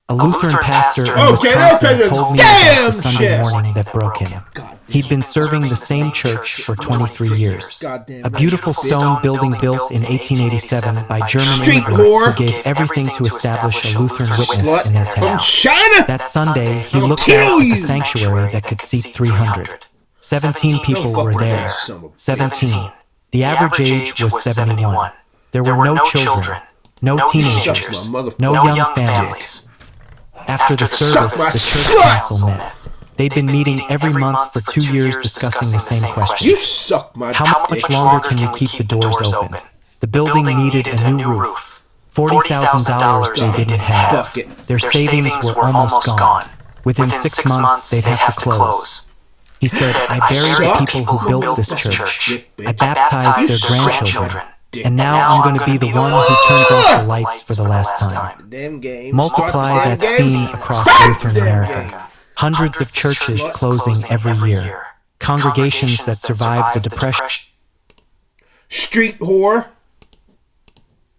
A Lutheran pastor in Wisconsin told me about the Sunday morning that broke him. He'd been serving the same church for 23 years. A beautiful stone building built in 1887 by German immigrants who gave everything to establish a Lutheran witness in their town. That Sunday, he looked out at the sanctuary that could seat 300. 17 people were there. 17. The average age was 71. There were no children, no teenagers, no young families. After the service, the church council met. They'd been meeting every month for 2 years discussing the same question. How much longer can we keep the doors open? The building needed a new roof. $40,000 they didn't have. Their savings were almost gone. Within 6 months, they'd have to close. He said, I buried the people who built this church. I baptized their grandchildren. And now I'm going to be the one who turns off the lights for the last time. Multiply that scene across Lutheran America. Hundreds of churches closing every year. Congregations that survived the Depression, street whore,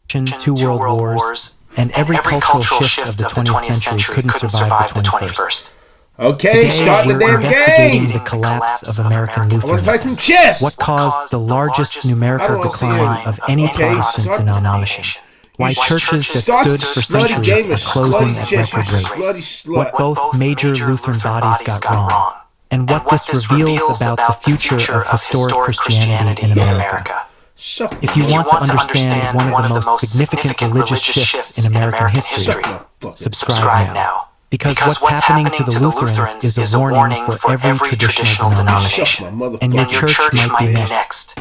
2 world wars, and every cultural shift of the 20th century couldn't survive the 21st. Okay, Today, start the we're damn investigating game. the collapse of American Let's play some Lutheranism. chess. What caused the largest numerical decline of any Protestant denomination? Why churches that stood for centuries are closing at record rates? What both major Lutheran bodies got wrong? And what this reveals about the future of historic Christianity in America. If you want to understand one of the most significant religious shifts in American history, subscribe now. Because what's happening to the Lutherans is a warning for every traditional denomination, and your church might be next.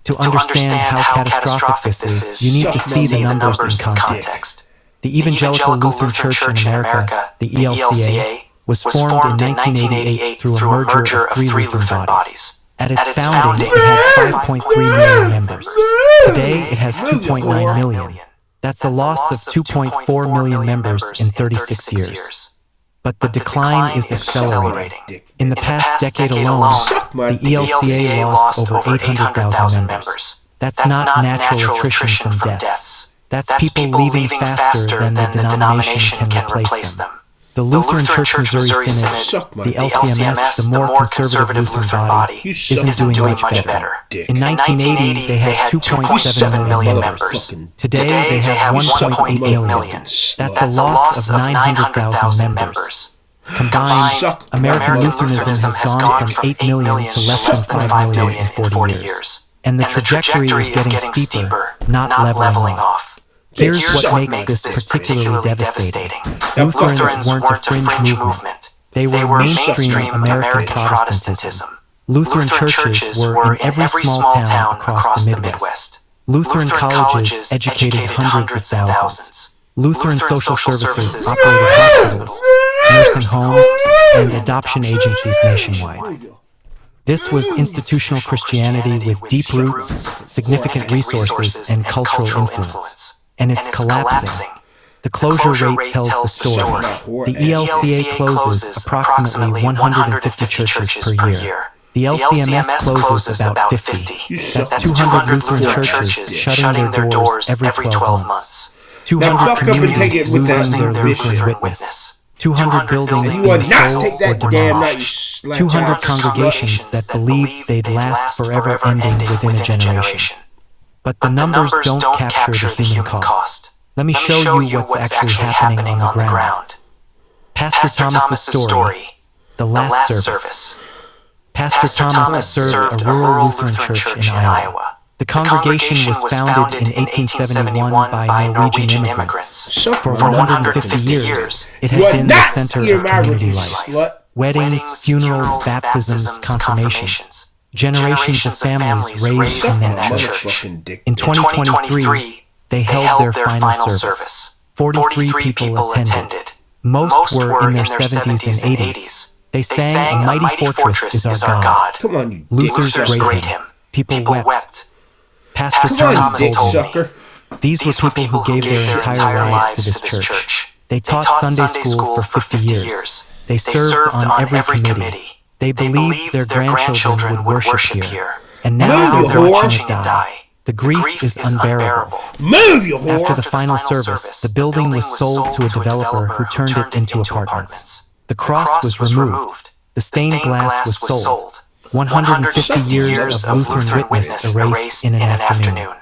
To understand how catastrophic this is, you need to see the numbers in context. The Evangelical Lutheran Church in America, the ELCA, was formed in 1988 through a merger of 3 Lutheran bodies. At its founding, it had 5.3 million members. Today, it has 2.9 million. That's a loss of 2.4 million members in 36 years. But the decline is accelerating. In the past decade alone, the ELCA lost over 800,000 members. That's not natural attrition from deaths. That's people leaving faster than the denomination can replace them. The Lutheran Church Missouri Synod, the LCMS, the more conservative Lutheran body, isn't doing much better. In 1980, they had 2.7 million members. Today, they have 1.8 million. That's a loss of 900,000 members. Combined, American Lutheranism has gone from 8 million to less than 5 million in 40 years. And the trajectory is getting steeper, not leveling off. Here's what makes this particularly devastating. Lutherans weren't a fringe movement. They were mainstream American Protestantism. Lutheran churches were in every small town across the Midwest. Lutheran colleges educated hundreds of thousands. Lutheran social services operated hospitals, nursing homes, and adoption agencies nationwide. This was institutional Christianity with deep roots, significant resources, and cultural influence. And it's collapsing. The closure rate tells the story. The ELCA closes approximately 150 churches per year. The LCMS closes about 50. That's 200 Lutheran churches shutting their doors every 12 months. 200 communities losing their Lutheran witness. 200 buildings being sold or demolished. 200 congregations that believed they'd last forever ending within a generation. But the numbers don't capture the human cost. Let me show you what's actually happening on the ground. Pastor Thomas's story, the last service. Pastor Thomas served a rural Lutheran church in Iowa. The congregation was founded in 1871 by Norwegian immigrants. For 150 years, it had been the center of community life. Weddings, funerals, baptisms, confirmations. Generations of families raised in that church. In 2023, they held their final service. 43 people attended. Most were in their 70s and 80s. They sang "A Mighty Fortress is Our God." Come on, you Luther's great hymn. People wept. Pastor Thomas told me, these were people who gave their entire lives to this church. They taught Sunday school for 50 years. They served on every committee. They believed their grandchildren would worship here. And now they're watching it die. The grief is unbearable. Move, you whore! After the final service, the building was sold to a developer who turned it into apartments. The cross was removed. The stained glass was sold. 150 years of Lutheran witness erased in an afternoon.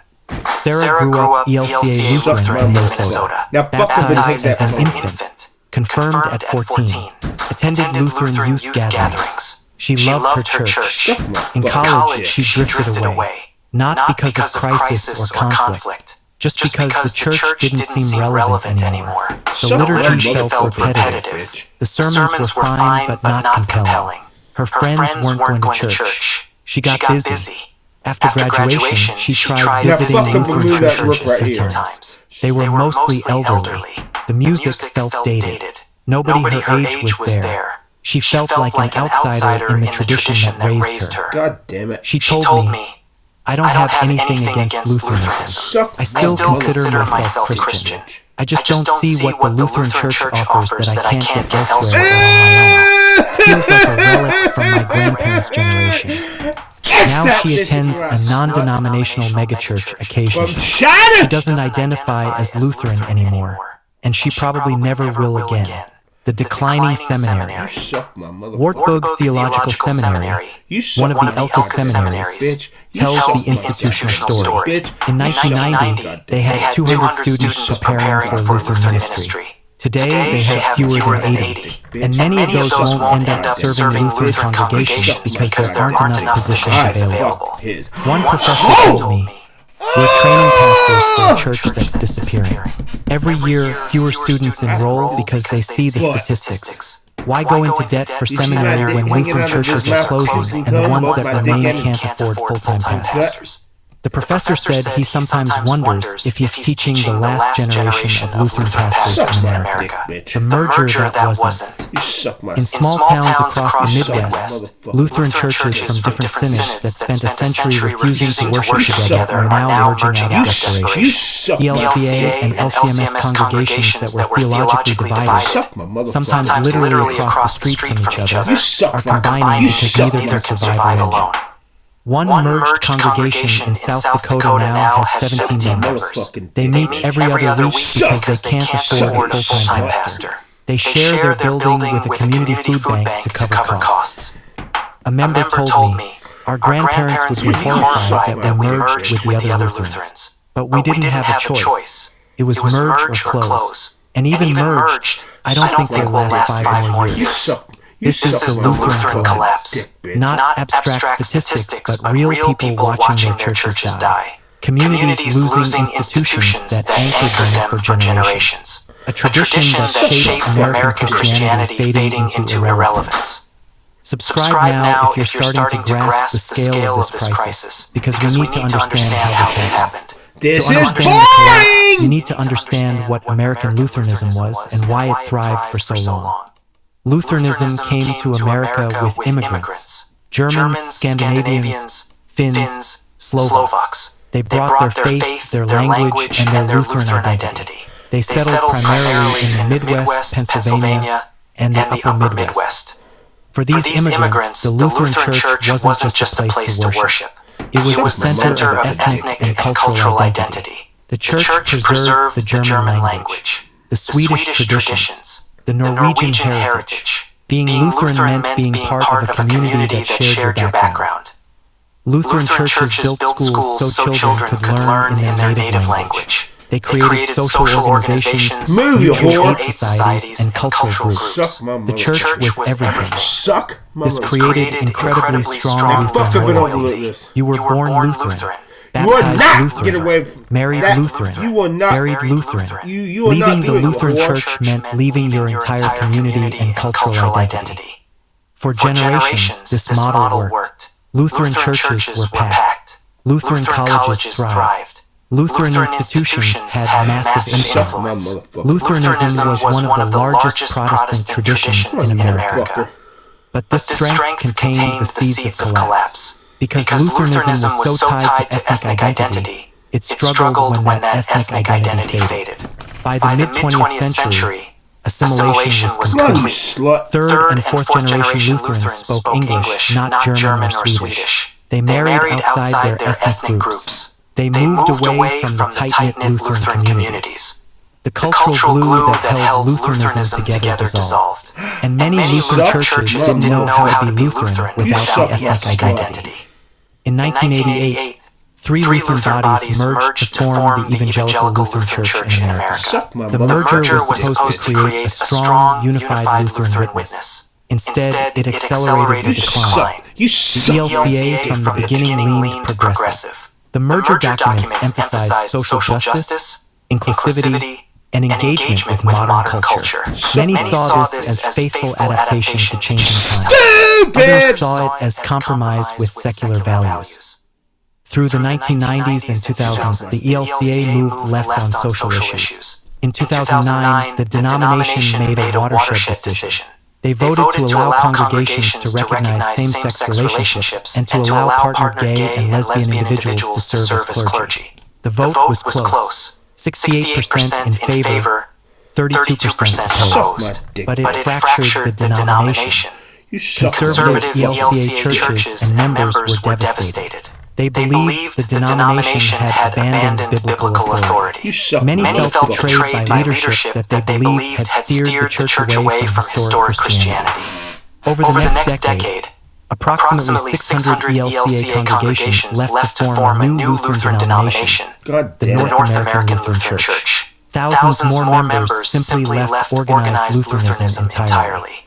Sarah grew up ELCA Lutheran in Minnesota. Now Baptized as an infant. Confirmed at 14. Attended Lutheran youth gatherings. She loved her church. In college, she drifted away. Not because of crisis or conflict. Just because the church didn't seem relevant anymore. The liturgy felt repetitive. The sermons were fine but not compelling. Her friends weren't going to church. She got busy. After graduation, she tried visiting Lutheran churches a few times. They were mostly elderly. The music felt dated. Nobody her age was there. She felt like an outsider in the tradition that raised her. God damn it. She told me, "I don't have anything against Lutheranism. I still consider myself Christian. I just don't see what the Lutheran Church offers that I can't get elsewhere on my own. Feels like a relic from my grandparents' generation." Now she attends a non-denominational megachurch occasionally. She doesn't identify as Lutheran anymore, and she probably never will again. The declining seminary. Wartburg Theological Seminary, one of the Elka seminaries, tells the institutional story. In 1990, they had 200 students preparing for Lutheran ministry. Today, they have fewer than 80, and many of those won't end up serving Lutheran congregations because there aren't enough positions available. One professor told me, "We're training pastors for a church that's disappearing. Every year, fewer students enroll because they see the statistics. Why go into debt for seminary when Lutheran churches are closing and the ones that remain can't afford full-time pastors?" The professor said he sometimes wonders if he's teaching the last generation of Lutheran pastors in America. The merger that wasn't. In small towns across the Midwest, Lutheran churches from different synods that spent a century refusing to worship together are now merging out of desperation. ELCA and LCMS congregations that were theologically divided, sometimes literally across the street from each other, are combining because neither can survive alone. One merged congregation in South Dakota now has 17 members. They meet every other week because they can't afford a full-time pastor. They share their building with a community food bank to cover costs. A member told me, "Our grandparents would be horrified that we merged with the other Lutherans. But we didn't have a choice. It was merge or close. And even merged, I don't think they'll last 5 more years." This is the Lutheran collapse. Not abstract statistics, but real people watching their churches die. Communities losing institutions that anchored them for generations. A tradition that shaped American Christianity fading into irrelevance. Subscribe now if you're starting to grasp the scale of this crisis, because we need to understand how this happened. This To is understand the collapse, boring! you need to understand what American Lutheranism was and why it thrived for so long. Lutheranism came to America with immigrants. Germans, Scandinavians, Finns, Slovaks. They brought their faith, their language, and their Lutheran identity. They settled primarily in the Midwest, Pennsylvania, and the Upper Midwest. For these immigrants, the Lutheran Church wasn't just a place to worship. It was the center of ethnic and cultural identity. The Church preserved the German language, the Swedish traditions, the Norwegian heritage. Being Lutheran meant being part of a community that shared your background. Lutheran churches built schools so children could learn in their native language. They created social organizations, mutual aid societies, and cultural groups. The church was everything. This created incredibly strong Lutheran loyalty. You were born Lutheran. Baptized Lutheran, married Lutheran, buried Lutheran. Leaving the Lutheran Church meant leaving your entire community and cultural identity. For generations, this model worked. Lutheran churches were packed. Lutheran colleges thrived. Lutheran institutions had massive influence. Lutheranism was one of the largest Protestant traditions in America. But this strength contained the seeds of collapse. Because Lutheranism was so tied to ethnic identity, it struggled when that ethnic identity faded. By the mid-20th century, assimilation was complete. Third and fourth generation Lutherans spoke English, not German or Swedish. They married outside their ethnic groups. They moved away from the tight-knit Lutheran communities. The cultural glue that held Lutheranism together dissolved, and many Lutheran churches didn't know how to be Lutheran without the ethnic identity. In 1988, three Lutheran bodies merged to form the Evangelical Lutheran Church in America. The merger was supposed to create a strong, unified Lutheran witness. Instead, it accelerated the decline. The ELCA from the beginning leaned progressive. The merger documents emphasized social justice, inclusivity, and engagement with modern culture. Many saw this as faithful adaptation to changing times. Others saw it as compromise with secular values. Through the 1990s and 2000s, the ELCA moved left on social issues. In 2009, the denomination made a watershed decision. They voted to allow congregations to recognize same-sex relationships and to allow partnered gay and lesbian individuals to serve as clergy. The vote was close. 68% in favor, 32% opposed, but it fractured the denomination. Conservative ELCA churches and members were devastated. They believed the denomination had abandoned biblical authority. Many felt betrayed by leadership that they believed had steered the church away from historic Christianity. Over the next decade, approximately 600 ELCA congregations left to form a new Lutheran denomination, the North American Lutheran Church. Thousands more members simply left organized Lutheranism entirely.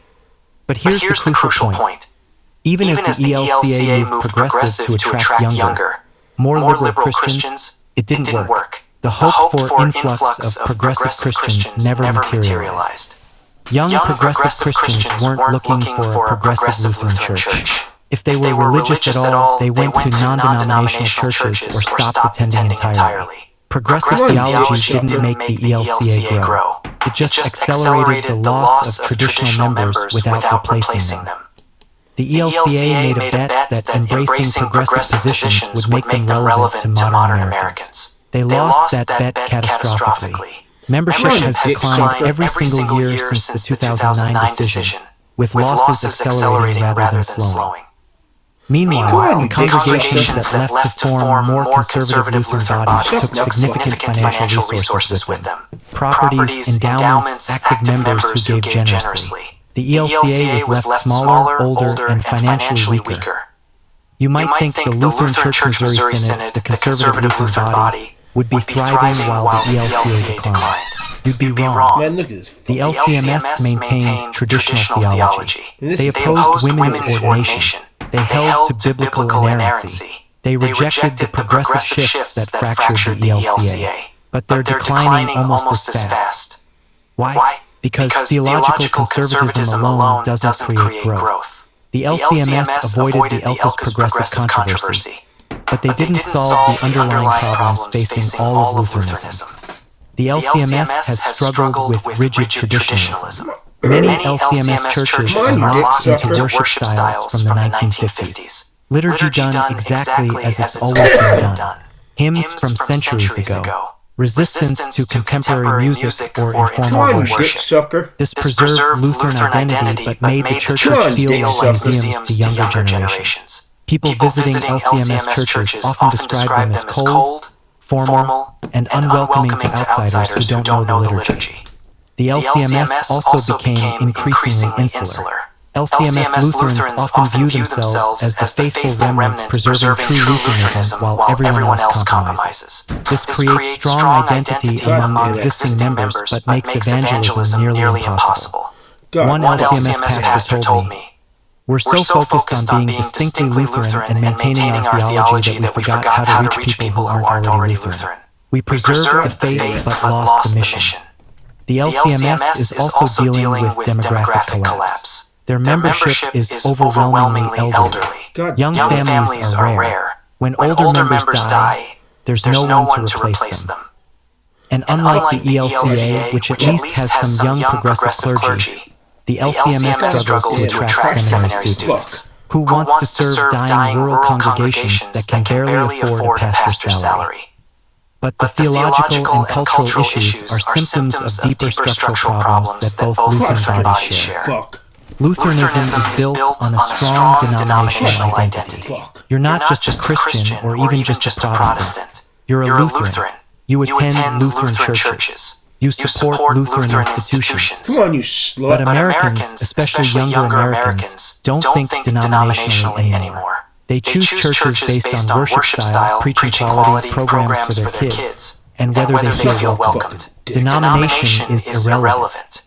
But here's the crucial point. Even as the ELCA moved progressive to attract younger, more liberal Christians, it didn't work. The hope for influx of progressive Christians never materialized. Young progressive Christians weren't looking for a progressive Lutheran church. If they were religious at all, they went to non-denominational churches or stopped attending entirely. Progressive theology didn't make the ELCA grow. It just accelerated the loss of traditional members without replacing them. The ELCA made a bet that embracing progressive positions would make them relevant to modern Americans. They lost that bet catastrophically. Membership has declined every single year since the 2009 decision, with losses accelerating rather than slowing. Meanwhile, the congregations that left to form more conservative Lutheran bodies took significant financial resources with them. Properties, endowments, active members who gave generously. The ELCA was left smaller, older, and financially weaker. You might think the Lutheran Church Missouri Synod, the conservative Lutheran body, would be thriving while the ELCA declined. You'd be wrong. Man, look at this. The LCMS maintained traditional theology. They opposed women's ordination. They held to biblical inerrancy. They rejected the progressive shifts that fractured the ELCA. But they're declining almost as fast. Why? Because theological conservatism alone doesn't create growth. The LCMS avoided the Elkis progressive controversy, but they didn't solve the underlying problems facing all of Lutheranism. The LCMS has struggled with rigid traditionalism. Many LCMS churches are locked into worship styles from the 1950s. Liturgy done exactly as it's always been done. Hymns from centuries ago. Resistance to contemporary music or informal worship. This preserved Lutheran identity but made the churches feel like museums to younger generations. People visiting LCMS churches often describe them as cold, formal, and unwelcoming to outsiders who don't know the liturgy. The LCMS also became increasingly insular. LCMS Lutherans often view themselves as the faithful remnant preserving true Lutheranism while everyone else compromises. This creates strong identity among existing members but makes evangelism nearly impossible. One LCMS pastor told me, "We're so focused on being distinctly Lutheran and maintaining our theology that we forgot how to reach people who aren't already Lutheran. We preserved the faith but lost the mission." The LCMS is also dealing with demographic collapse. Their membership is overwhelmingly elderly. Young families are rare. When older members die, there's no one to replace them. And unlike the ELCA, which at least has some young progressive clergy, the LCMS struggles to attract seminary students. Who wants to serve dying rural congregations that can barely afford a pastor's salary? But the theological and cultural issues are symptoms of deeper structural problems that both Lutheran bodies share. Lutheranism is built on a strong denominational identity. You're not just a Christian or even just a Protestant. You're a Lutheran. You attend Lutheran churches. You support Lutheran institutions. Come on, you slut. But Americans, especially younger Americans, don't think denominationally anymore. They choose churches based on worship style, preaching quality, programs for their kids, and whether they feel welcomed. Denomination is irrelevant.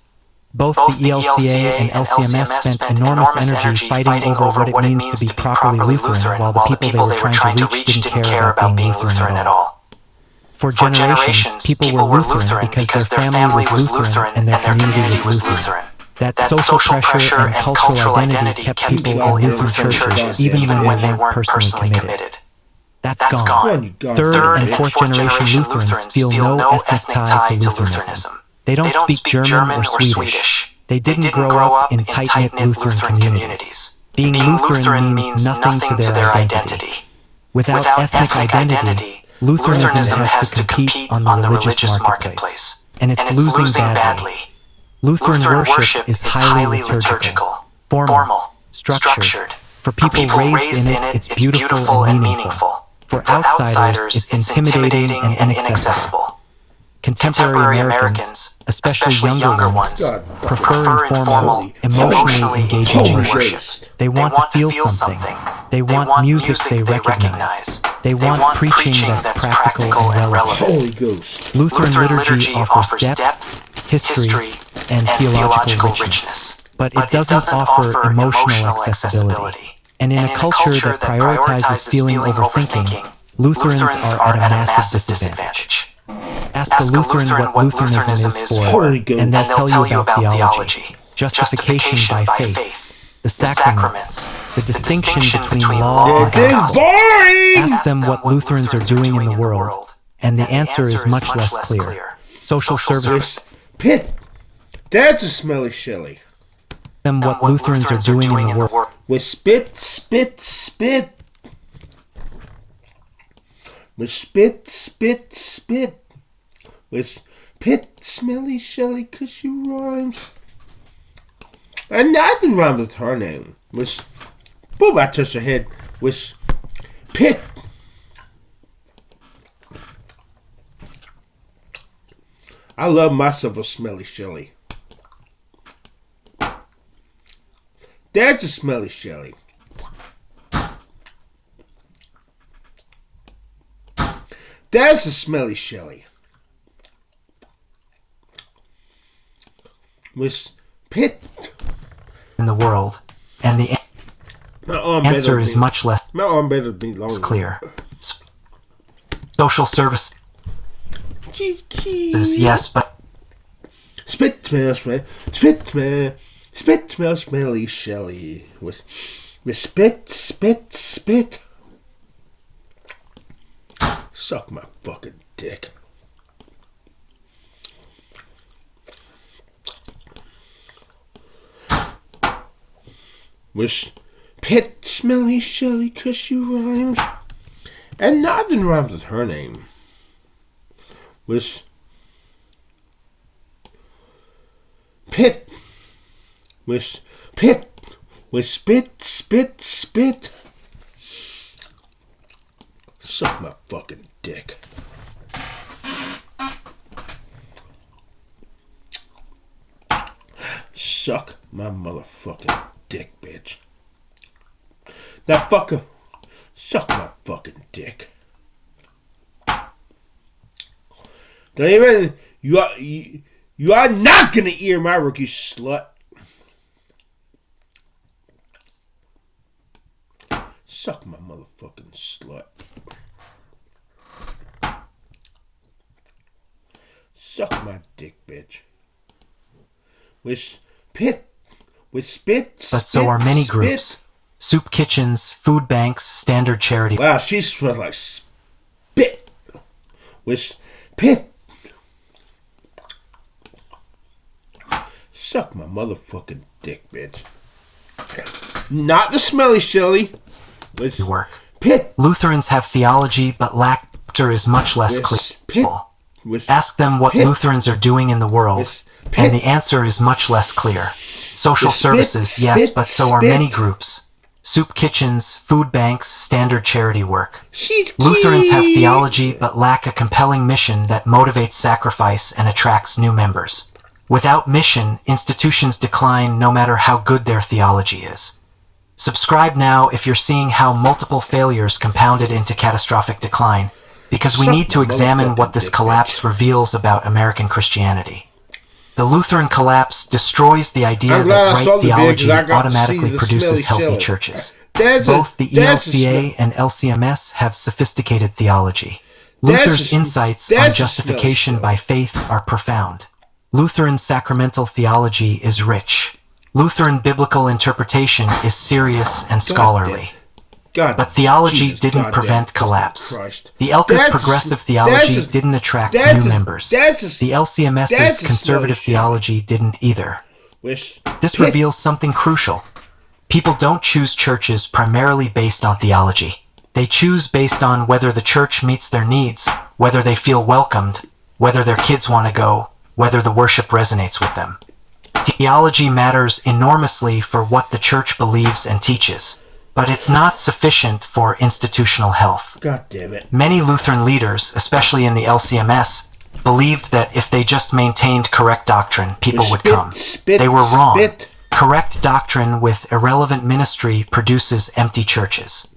Both the ELCA and LCMS spent enormous energy fighting over what it means to be properly Lutheran, while the people they were trying to reach didn't care about being Lutheran at all. For generations, people were Lutheran because their family was Lutheran and their community was Lutheran. That social pressure and cultural identity kept people in Lutheran churches even when they weren't personally committed. That's gone. Third and fourth generation Lutherans feel no ethnic tie to Lutheranism. They don't speak German or Swedish. They didn't grow up in tight-knit Lutheran communities. Being Lutheran means nothing to their identity. Without ethnic identity, Lutheranism has to compete on the religious marketplace, and it's losing badly. Lutheran worship is highly liturgical, formal, structured. For people raised in it, it's beautiful and meaningful. For outsiders, it's intimidating and inaccessible. Contemporary Americans, especially younger ones, prefer informal, emotionally engaging worship. They want to feel something. They want music they recognize. They want preaching that's practical and relevant. Holy Ghost. Lutheran liturgy offers depth, history, and theological richness. But it doesn't offer emotional accessibility. And in a culture that prioritizes feeling over thinking, Lutherans are at a massive disadvantage. Ask a Lutheran what Lutheranism is for, and they'll tell you about theology, justification by faith, the sacraments, the distinction between law and gospel. Ask them what Lutherans are doing in the world, and the answer is much less clear. Social services. Pitt. That's a smelly Shelly. Them what Lutherans are doing in the world. With spit, spit, spit. With spit, spit, spit. With Pitt, smelly Shelly, 'cause she rhymes. And nothing rhymes with her name. With boom, I touched her head. With Pitt. I love myself a smelly Shelly. That's a smelly Shelly. That's a smelly Shelly. With Pitt In the world, and the answer is much less clear. Social service is yes, but spit smell, spit smell, spit smell, smelly Shelly. With spit, spit, spit. Suck my fucking dick. With Pitt, smelly Shelly, 'cause she rhymes. And nothing rhymes with her name. With Pitt. With Pitt. With spit, spit, spit. Suck my fucking dick. Suck my motherfucking dick, bitch. Now fucker, suck my fucking dick. Don't even you are not gonna ear my work, you slut. Suck my motherfucking slut. Suck my dick, bitch. With Pitt. With spit. But so are many groups. Soup kitchens, food banks, standard charity. Wow, she smells like spit. With Pitt. Suck my motherfucking dick, bitch. Not the smelly Shelly. With work. Pitt. Lutherans have theology, but laughter is much less clear. Ask them what Lutherans are doing in the world, and the answer is much less clear. Social services, yes, but so are many groups. soup kitchens, food banks, standard charity work. She's Lutherans have cute. theology but lack a compelling mission that motivates sacrifice and attracts new members. Without mission, institutions decline no matter how good their theology is. Subscribe now if you're seeing how multiple failures compounded into catastrophic decline, because we need to examine what this collapse reveals about American Christianity. The Lutheran collapse destroys the idea that right theology automatically produces healthy churches. Both the ELCA and LCMS have sophisticated theology. Luther's insights on justification by faith are profound. Lutheran sacramental theology is rich. Lutheran biblical interpretation is serious and scholarly. But theology didn't prevent collapse. The ELCA's progressive theology didn't attract new members. The LCMS's conservative theology didn't either. This reveals something crucial. People don't choose churches primarily based on theology. They choose based on whether the church meets their needs, whether they feel welcomed, whether their kids want to go, whether the worship resonates with them. Theology matters enormously for what the church believes and teaches, but it's not sufficient for institutional health. God damn it. Many Lutheran leaders, especially in the LCMS, believed that if they just maintained correct doctrine, people would come. They were wrong. Correct doctrine with irrelevant ministry produces empty churches.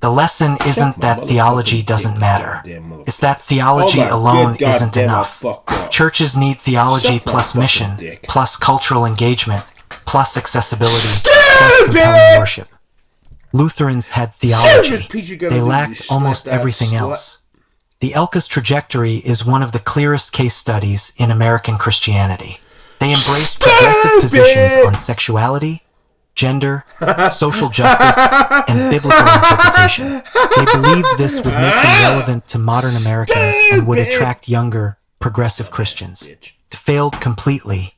The lesson isn't that theology doesn't matter. It's that theology alone isn't enough. Churches need theology plus mission, plus cultural engagement, plus accessibility, plus compelling worship. Lutherans had theology. They lacked almost everything else. The ELCA's trajectory is one of the clearest case studies in American Christianity. They embraced progressive positions on sexuality, gender, social justice, and biblical interpretation. They believed this would make them relevant to modern Americans and would attract younger, progressive Christians. It failed completely.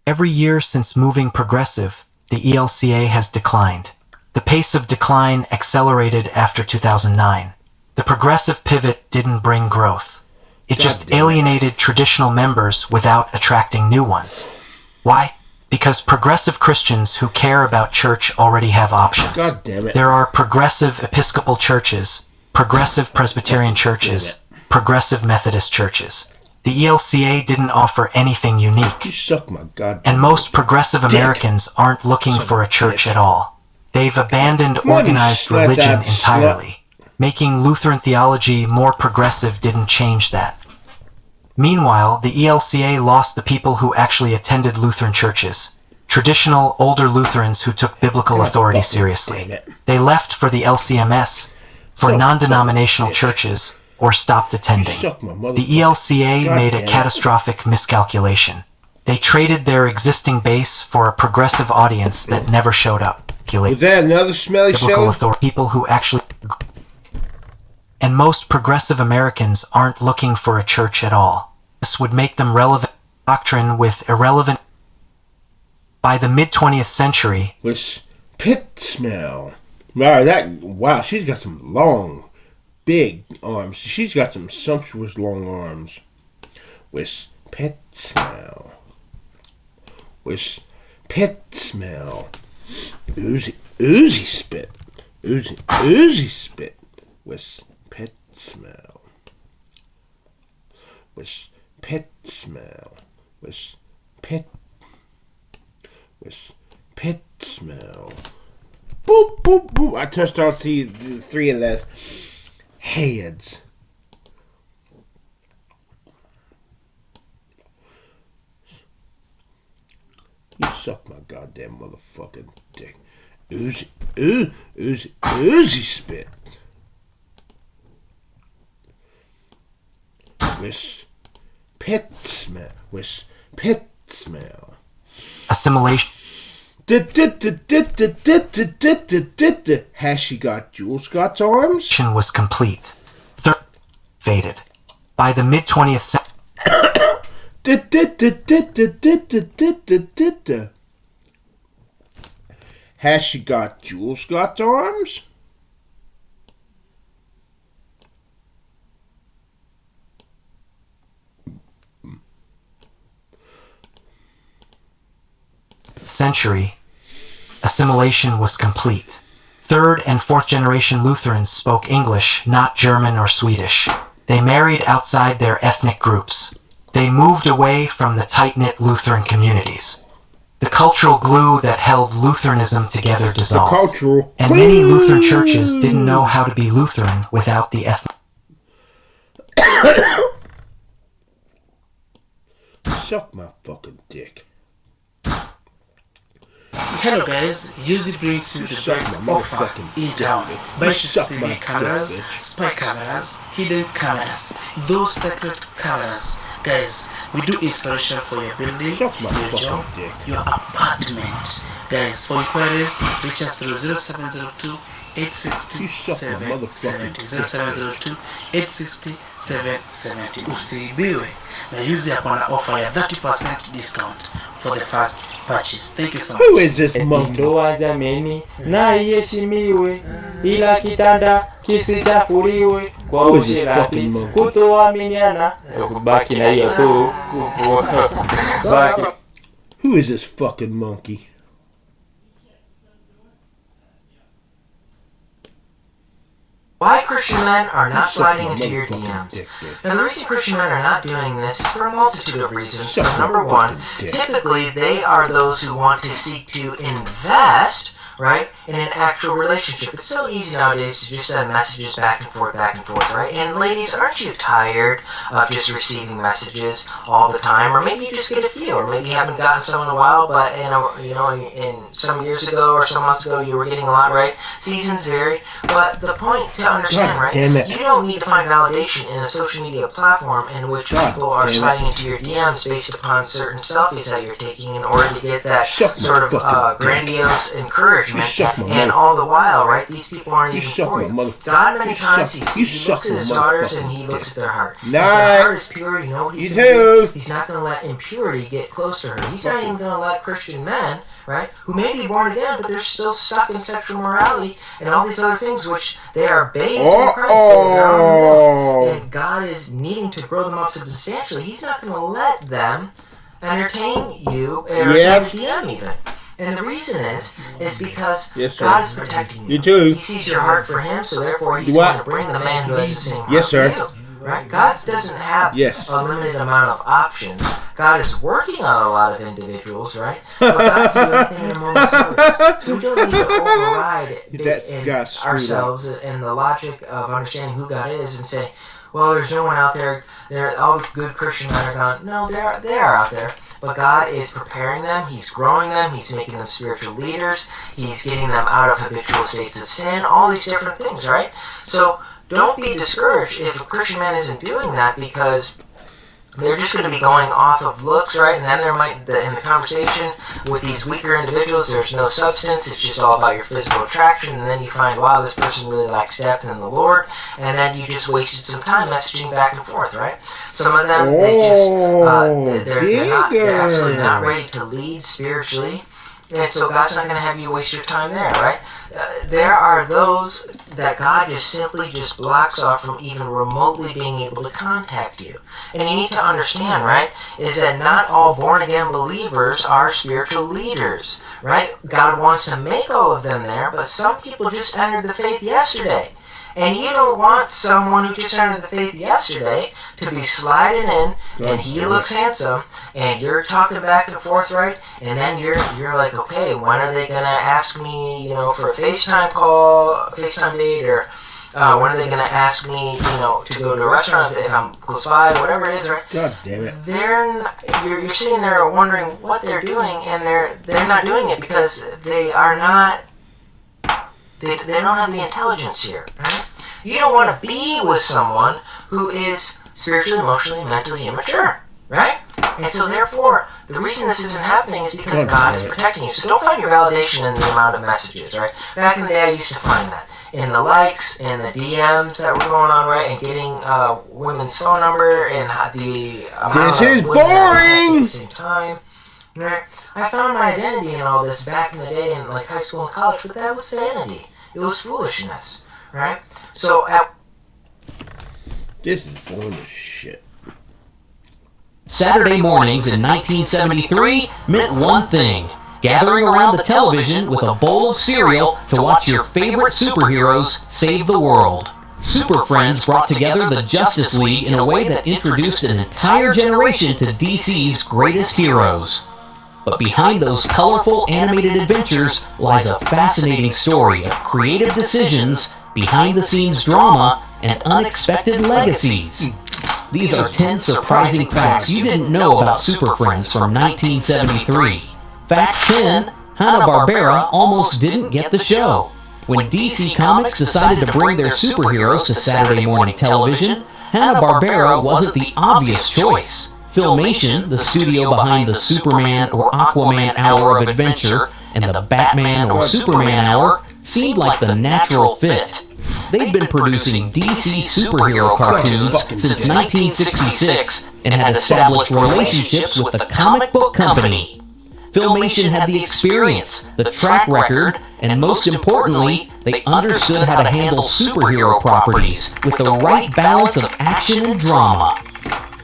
Every year since moving progressive, the ELCA has declined. The pace of decline accelerated after 2009. The progressive pivot didn't bring growth. It just alienated traditional members without attracting new ones. Why? Because progressive Christians who care about church already have options. God damn it. There are progressive Episcopal churches, progressive Presbyterian churches, progressive Methodist churches. The ELCA didn't offer anything unique. You suck my goddamn and most progressive Americans aren't looking for a church at all. They've abandoned organized religion entirely. Making Lutheran theology more progressive didn't change that. Meanwhile, the ELCA lost the people who actually attended Lutheran churches, traditional older Lutherans who took biblical authority seriously. They left for the LCMS, for non-denominational churches, or stopped attending. The ELCA made a catastrophic miscalculation. They traded their existing base for a progressive audience that never showed up. Was that another smelly biblical show? Authority, people who actually... And most progressive Americans aren't looking for a church at all. This would make them relevant doctrine with irrelevant... By the mid-20th century... With pit smell. Wow, she's got some long, big arms. She's got some sumptuous long arms. With pit smell. With pit smell. Oozy spit. Oozy spit. With pit smell. With pit smell. With pit. With pit smell. Boop, boop, boop. I touched off the three of those heads. You suck my goddamn motherfucking dick. Oozy spit. With pit smell. With pit smell. Assimilation. Has she got Jewel Scott's arms? Was complete. Faded. By the mid-20th century... Has she got Jewel Scott's arms? Century, assimilation was complete. third and fourth generation Lutherans spoke English, not German or Swedish. They married outside their ethnic groups. They moved away from the tight-knit Lutheran communities. The cultural glue that held Lutheranism together dissolved. And many Lutheran churches didn't know how to be Lutheran without the ethnic. Suck my fucking dick. Hello guys, Yuzi brings you the best offer in town. Best TV cameras, spy cameras, hidden cameras, those secret cameras. Guys, we do installation for your building, your job, your apartment. Guys, for inquiries, reach us through 0702 860 770 0702 860 770. Usiibiwe na Yuzi hapa na offer ya 30% discount for the first purchase. Thank you so much. Who is this monkey? Ndoa jameni na iheshimiwe, ila kitanda kisichafuliwe kwa ushirati, kutoaminiana, kubaki na hiyo tu. Who is this fucking monkey? Why Christian men are not sliding into your DMs. Now the reason Christian men are not doing this is for a multitude of reasons. So number one, typically they are those who want to seek to invest, right, in an actual relationship. It's so easy nowadays to just send messages back and forth, right? And ladies, aren't you tired of just receiving messages all the time? Or maybe you just get a few, or maybe you haven't gotten some in a while, but in some years ago or some months ago you were getting a lot, right? Seasons vary, but the point to understand, right? You don't need to find validation in a social media platform in which people are sliding into your DMs based upon certain selfies that you're taking in order to get that sort of grandiose encouragement. And all the while, right, these people aren't even for you. God many times he looks at his daughters and he looks at their heart. If their heart is pure, you know what he's going to do? He's not going to let impurity get close to her. He's not even going to let Christian men, right, who may be born again, but they're still stuck in sexual morality and all these other things, which they are babes in Christ. And God is needing to grow them up substantially. He's not going to let them entertain you or send DM even. And the reason is because God is protecting you. He sees your heart for Him, so therefore He's going to bring the man who has the same heart for you. Right? God doesn't have a limited amount of options. God is working on a lot of individuals, right? But God can do anything in a moment's notice. So we don't need to override ourselves and the logic of understanding who God is and say, well, there's no one out there. All the good Christian men are gone. No, they are out there. But God is preparing them, He's growing them, He's making them spiritual leaders, He's getting them out of habitual states of sin, all these different things, right? So don't be discouraged if a Christian man isn't doing that, because they're just going to be going off of looks, right? And then there might, in the conversation with these weaker individuals, there's no substance. It's just all about your physical attraction. And then you find, wow, this person really lacks depth in the Lord. And then you just wasted some time messaging back and forth, right? Some of them, they're absolutely not ready to lead spiritually. And so God's not going to have you waste your time there, right? There are those that God just simply blocks off from even remotely being able to contact you. And you need to understand, right, is that not all born-again believers are spiritual leaders, right? God wants to make all of them there, but some people just entered the faith yesterday. And you don't want someone who just entered the faith yesterday to be sliding in, and he looks handsome, and you're talking back and forth, right? And then you're like, okay, when are they going to ask me, for a FaceTime call, a FaceTime date, or when are they going to ask me, to go to a restaurant if I'm close by, whatever it is, right? God damn it. You're sitting there wondering what they're doing, and they're not doing it because they are not. They don't have the intelligence here, right? You don't want to be with someone who is spiritually, emotionally, mentally immature, right? And so therefore, the reason this isn't happening is because God is protecting you. So don't find your validation in the amount of messages, right? Back in the day, I used to find that in the likes, in the DMs that were going on, right? And getting women's phone number and the amount of women at the same time. Right? I found my identity in all this back in the day in like high school and college, but that was vanity. It was foolishness, right? So this is boring as shit. Saturday mornings in 1973 meant one thing: gathering around the television with a bowl of cereal to watch your favorite superheroes save the world. Super Friends brought together the Justice League in a way that introduced an entire generation to DC's greatest heroes. But behind those colorful animated adventures lies a fascinating story of creative decisions, behind-the-scenes drama, and unexpected legacies. These are 10 surprising facts you didn't know about Super Friends from 1973. Fact 10, Hanna-Barbera almost didn't get the show. When DC Comics decided to bring their superheroes to Saturday morning television, Hanna-Barbera wasn't the obvious choice. Filmation, the studio behind the Superman or Aquaman Hour of Adventure and the Batman or Superman Hour, seemed like the natural fit. They'd been producing DC superhero cartoons since 1966 and had established relationships with the comic book company. Filmation had the experience, the track record, and most importantly, they understood how to handle superhero properties with the right balance of action and drama.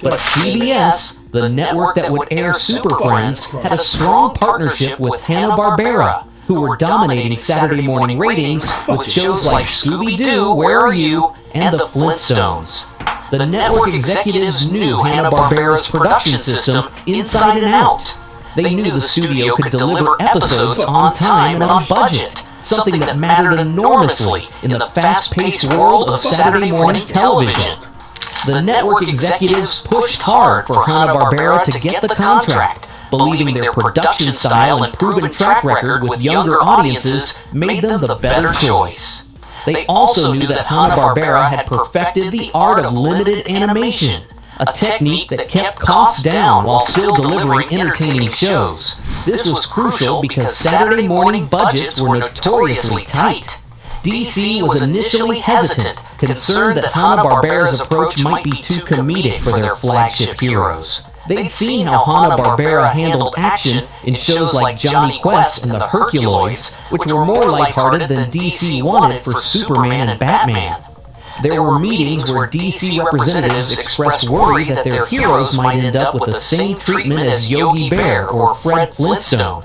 But CBS, the network that would air Super Friends, had a strong partnership with Hanna-Barbera, who were dominating Saturday morning ratings with shows like Scooby-Doo, Where Are You?, and The Flintstones. The network executives knew Hanna-Barbera's production system inside and out. They knew the studio could deliver episodes on time and on budget, something that mattered enormously in the fast-paced world of Saturday morning television. The network executives pushed hard for Hanna-Barbera to get the contract, believing their production style and proven track record with younger audiences made them the better choice. They also knew that Hanna-Barbera had perfected the art of limited animation, a technique that kept costs down while still delivering entertaining shows. This was crucial because Saturday morning budgets were notoriously tight. DC was initially hesitant, concerned that Hanna-Barbera's approach might be too comedic for their flagship heroes. They'd seen how Hanna-Barbera handled action in shows like Johnny Quest and the Herculoids, which were more lighthearted than DC wanted for Superman and Batman. There were meetings where DC representatives expressed worry that their heroes might end up with the same treatment as Yogi Bear or Fred Flintstone.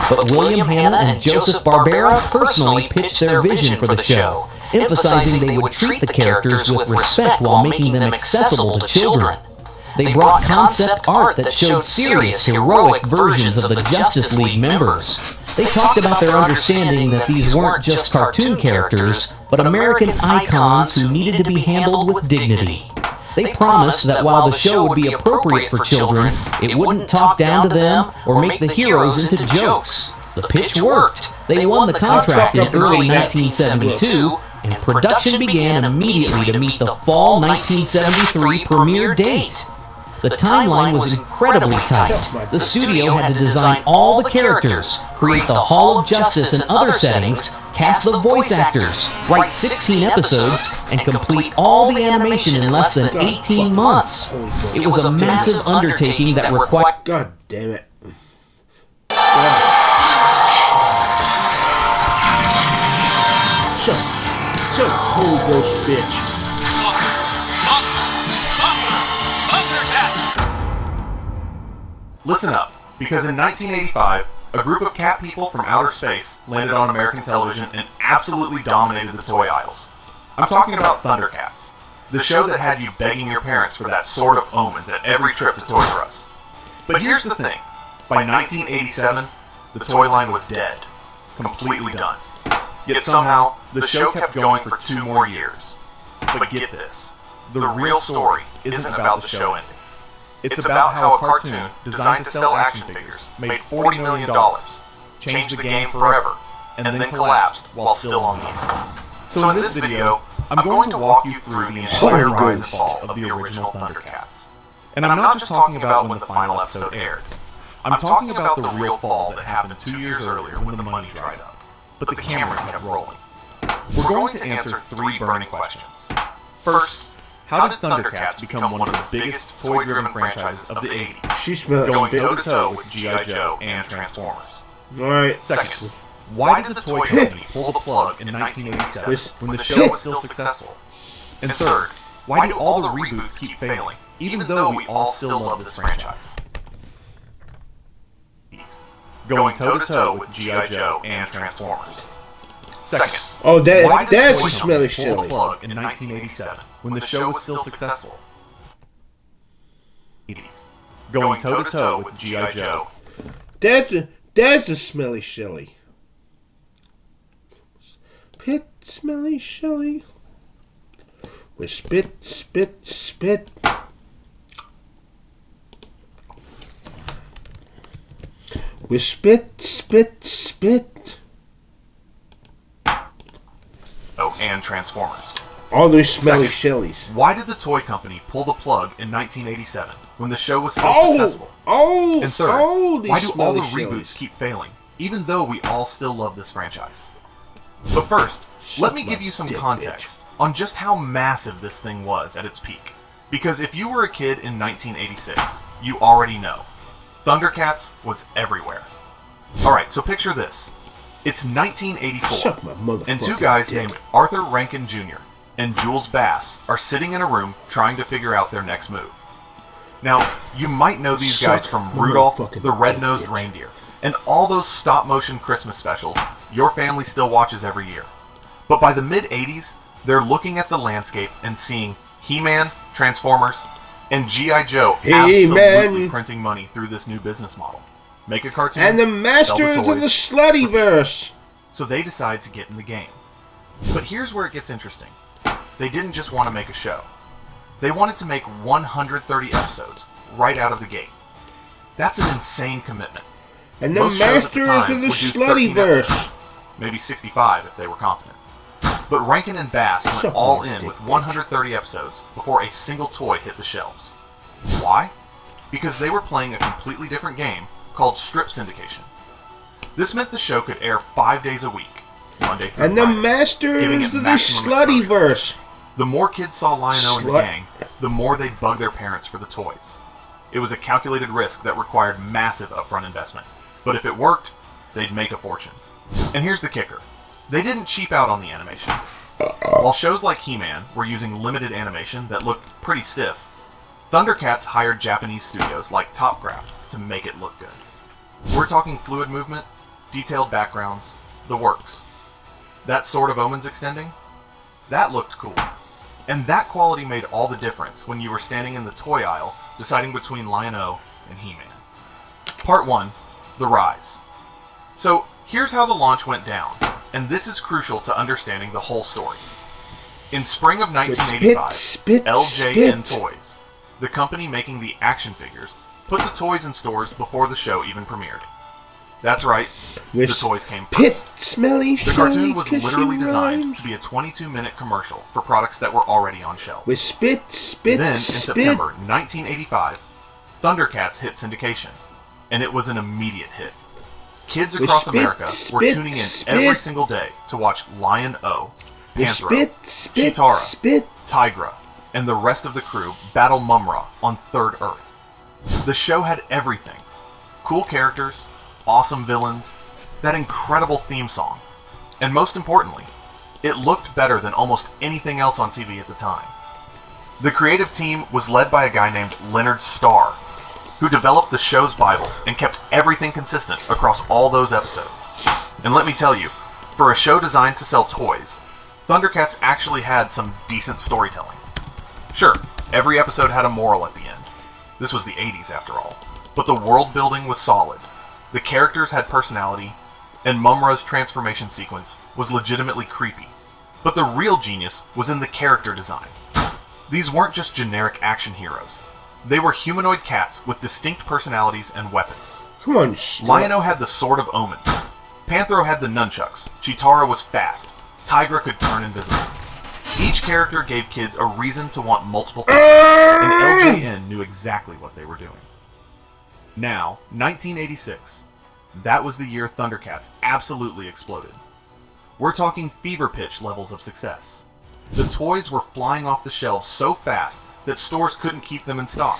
But William Hanna and Joseph Barbera personally pitched their vision for the show, emphasizing they would treat the characters with respect while making them accessible to children. They brought concept art that showed serious, heroic versions of the Justice League members. They talked about their understanding that these weren't just cartoon characters, but American icons who needed to be handled with dignity. They promised that while the show would be appropriate for children, it wouldn't talk down to them or make the heroes into jokes. The pitch worked. They won the contract in early 1972, and production began immediately to meet the fall 1973 premiere date. The timeline was incredibly tight. The studio had to design all the characters, create the Hall of Justice and other settings, cast the voice actors, write 16 episodes, and complete all the animation in less than 18 months. It was a massive undertaking that required... God damn it. Shut up, Holy Ghost bitch. Listen up, because in 1985, a group of cat people from outer space landed on American television and absolutely dominated the toy aisles. I'm talking about Thundercats, the show that had you begging your parents for that Sword of Omens at every trip to Toys R Us. But here's the thing, by 1987, the toy line was dead, completely done. Yet somehow, the show kept going for 2 more years. But get this, the real story isn't about the show ending. It's about how a cartoon designed to sell action figures made $40 million, changed the game forever, and then collapsed while still on the air. So in this video, I'm going to walk you through the entire rise and fall of the original Thundercats. And I'm not just talking about when the final episode aired. I'm talking about the real fall that happened 2 years earlier when the money dried up, but the cameras kept rolling. We're going to answer 3 burning questions. First, how did Thundercats become one of the biggest toy-driven franchises of the 80s, going toe-to-toe with G.I. Joe and Transformers? Alright. Second, why did the toy company pull the plug in 1987 when the show was still successful? And third, why do all the reboots keep failing, even though we all still love this franchise? going toe-to-toe with G.I. Joe and Transformers. Second, Oh, why did that's the a toy smelly company pull the Shelly. plug in 1987 when the show was still successful? 80s, going toe-to-toe with G.I. Joe. That's a smelly Shelly. Pit smelly Shelly. With spit, spit, spit. With spit, spit, spit. Oh, and Transformers. All those smelly Second, Shellys. why did the toy company pull the plug in 1987 when the show was still successful? And third, these why do all the smelly reboots Shellys. keep failing, even though we all still love this franchise? But first, let me give you some context on just how massive this thing was at its peak. Because if you were a kid in 1986, you already know. Thundercats was everywhere. Alright, so picture this. It's 1984, Suck my motherfucking and two guys dick. named Arthur Rankin Jr. and Jules Bass are sitting in a room trying to figure out their next move. Now, you might know these guys from Rudolph the Red-Nosed Reindeer and all those stop-motion Christmas specials your family still watches every year. But by the mid-80s, they're looking at the landscape and seeing He-Man, Transformers, and G.I. Joe absolutely printing money through this new business model. Make a cartoon, And the sell masters of the toys, Sluttyverse. so they decide to get in the game. But here's where it gets interesting. They didn't just want to make a show. They wanted to make 130 episodes right out of the gate. That's an insane commitment. And the Most shows at the masters time of the would do 13 episodes, Sluttyverse. maybe 65 if they were confident. But Rankin and Bass went Suck all my in dick, with 130 episodes before a single toy hit the shelves. Why? Because they were playing a completely different game called strip syndication. This meant the show could air 5 days a week, Monday through And the Friday, giving masters it of the maximum exposure. Sluttyverse. The more kids saw Lion-O and the Slut. gang, the more they'd bug their parents for the toys. It was a calculated risk that required massive upfront investment. But if it worked, they'd make a fortune. And here's the kicker. They didn't cheap out on the animation. While shows like He-Man were using limited animation that looked pretty stiff, Thundercats hired Japanese studios like Topcraft to make it look good. We're talking fluid movement, detailed backgrounds, the works. That Sword of Omens extending? That looked cool. And that quality made all the difference when you were standing in the toy aisle deciding between Lion-O and He-Man. Part 1, The Rise. So, here's how the launch went down, and this is crucial to understanding the whole story. In spring of 1985, Spit, LJN spit. Toys, the company making the action figures, put the toys in stores before the show even premiered. That's right, the toys came Pit first. smelly The cartoon Shelly. was 'Cause literally she designed rhymes. to be a 22-minute commercial for products that were already on shelves. With spit, spit, Then, in spit. September 1985, Thundercats hit syndication, and it was an immediate hit. Kids With across spit, America were spit, tuning in spit. every single day to watch Lion-O, With Panthro, spit, spit, Chitara, spit. Tigra, and the rest of the crew battle Mumra on Third Earth. The show had everything. Cool characters, awesome villains, that incredible theme song, and most importantly, it looked better than almost anything else on TV at the time. The creative team was led by a guy named Leonard Starr, who developed the show's Bible and kept everything consistent across all those episodes. And let me tell you, for a show designed to sell toys, Thundercats actually had some decent storytelling. Sure, every episode had a moral at the end. This was the 80s after all. But the world building was solid, the characters had personality, and Mumra's transformation sequence was legitimately creepy. But the real genius was in the character design. These weren't just generic action heroes. They were humanoid cats with distinct personalities and weapons. Come on, slut. Lion-O had the Sword of Omens. Panthro had the nunchucks. Chitara was fast. Tigra could turn invisible. Each character gave kids a reason to want multiple things, and LJN knew exactly what they were doing. Now, 1986. That was the year Thundercats absolutely exploded. We're talking fever pitch levels of success. The toys were flying off the shelves so fast that stores couldn't keep them in stock.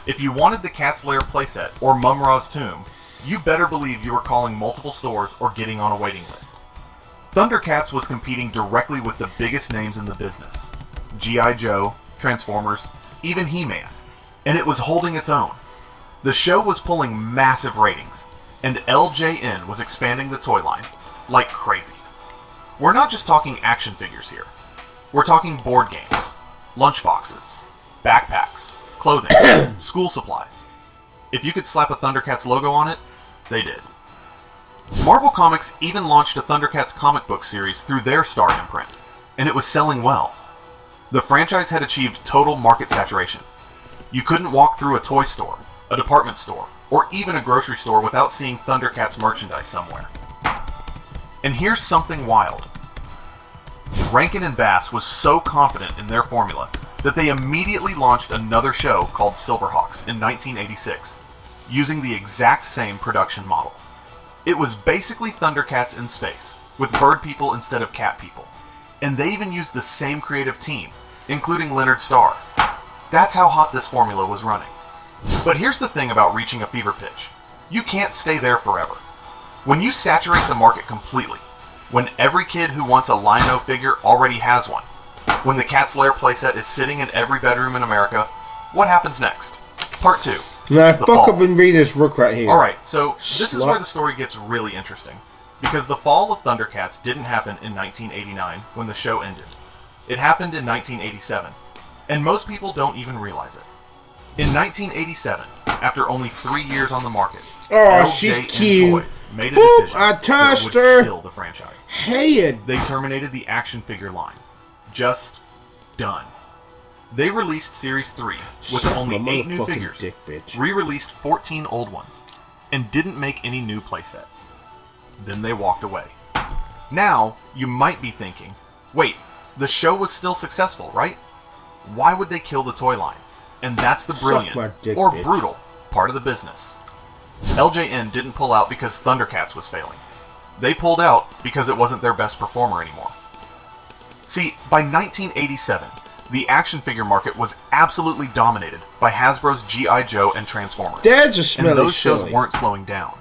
If you wanted the Cat's Lair playset or Mumra's Tomb, you better believe you were calling multiple stores or getting on a waiting list. Thundercats was competing directly with the biggest names in the business. G.I. Joe, Transformers, even He-Man. And it was holding its own. The show was pulling massive ratings, and LJN was expanding the toy line like crazy. We're not just talking action figures here. We're talking board games, lunchboxes, backpacks, clothing, school supplies. If you could slap a Thundercats logo on it, they did. Marvel Comics even launched a Thundercats comic book series through their Star imprint, and it was selling well. The franchise had achieved total market saturation. You couldn't walk through a toy store, a department store, or even a grocery store without seeing Thundercats merchandise somewhere. And here's something wild. Rankin and Bass was so confident in their formula that they immediately launched another show called Silverhawks in 1986, using the exact same production model. It was basically Thundercats in space, with bird people instead of cat people. And they even used the same creative team, including Leonard Starr. That's how hot this formula was running. But here's the thing about reaching a fever pitch. You can't stay there forever. When you saturate the market completely, when every kid who wants a Lino figure already has one, when the Cat's Lair playset is sitting in every bedroom in America, what happens next? Part 2. Now, fuck up and read this book right here. Alright, so this is where the story gets really interesting. Because the fall of Thundercats didn't happen in 1989 when the show ended. It happened in 1987. And most people don't even realize it. In 1987, after only 3 years on the market, she's LJN cute. Toys made a decision I that touched would her. kill the franchise. Hey, They terminated the action figure line. Just done. They released Series 3 with only 8 new figures, re-released 14 old ones, and didn't make any new playsets. Then they walked away. Now, you might be thinking, wait, the show was still successful, right? Why would they kill the toy line? And that's the brilliant, or brutal, part of the business. LJN didn't pull out because Thundercats was failing. They pulled out because it wasn't their best performer anymore. See, by 1987, the action figure market was absolutely dominated by Hasbro's G.I. Joe and Transformers. That's a smelly and those shows Shelly. weren't slowing down.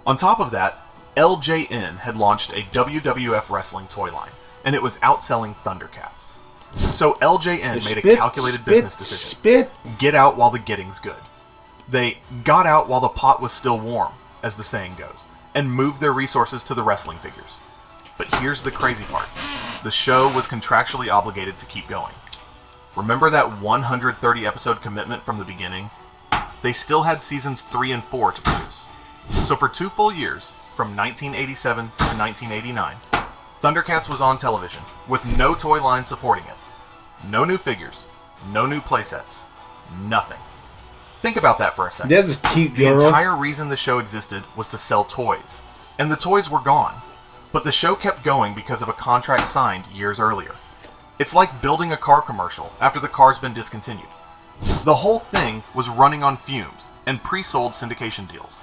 On top of that, LJN had launched a WWF wrestling toy line, and it was outselling Thundercats. So LJN made a calculated business decision. Get out while the getting's good. They got out while the pot was still warm, as the saying goes, and moved their resources to the wrestling figures. But here's the crazy part. The show was contractually obligated to keep going. Remember that 130 episode commitment from the beginning? They still had seasons 3 and 4 to produce. So for 2 full years, from 1987 to 1989, Thundercats was on television, with no toy line supporting it. No new figures, no new playsets, nothing. Think about that for a second. That's a cute girl. The entire reason the show existed was to sell toys, and the toys were gone. But the show kept going because of a contract signed years earlier. It's like building a car commercial after the car's been discontinued. The whole thing was running on fumes and pre-sold syndication deals.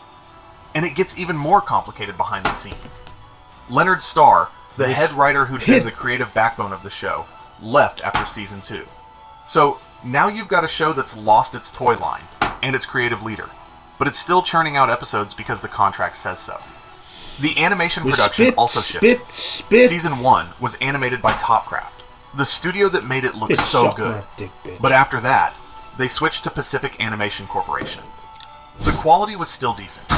And it gets even more complicated behind the scenes. Leonard Starr, the head writer who'd been the creative backbone of the show, left after season 2. So now you've got a show that's lost its toy line and its creative leader, but it's still churning out episodes because the contract says so. The animation production also shifted. Season 1 was animated by Topcraft, the studio that made it look so good. But after that, they switched to Pacific Animation Corporation. The quality was still decent,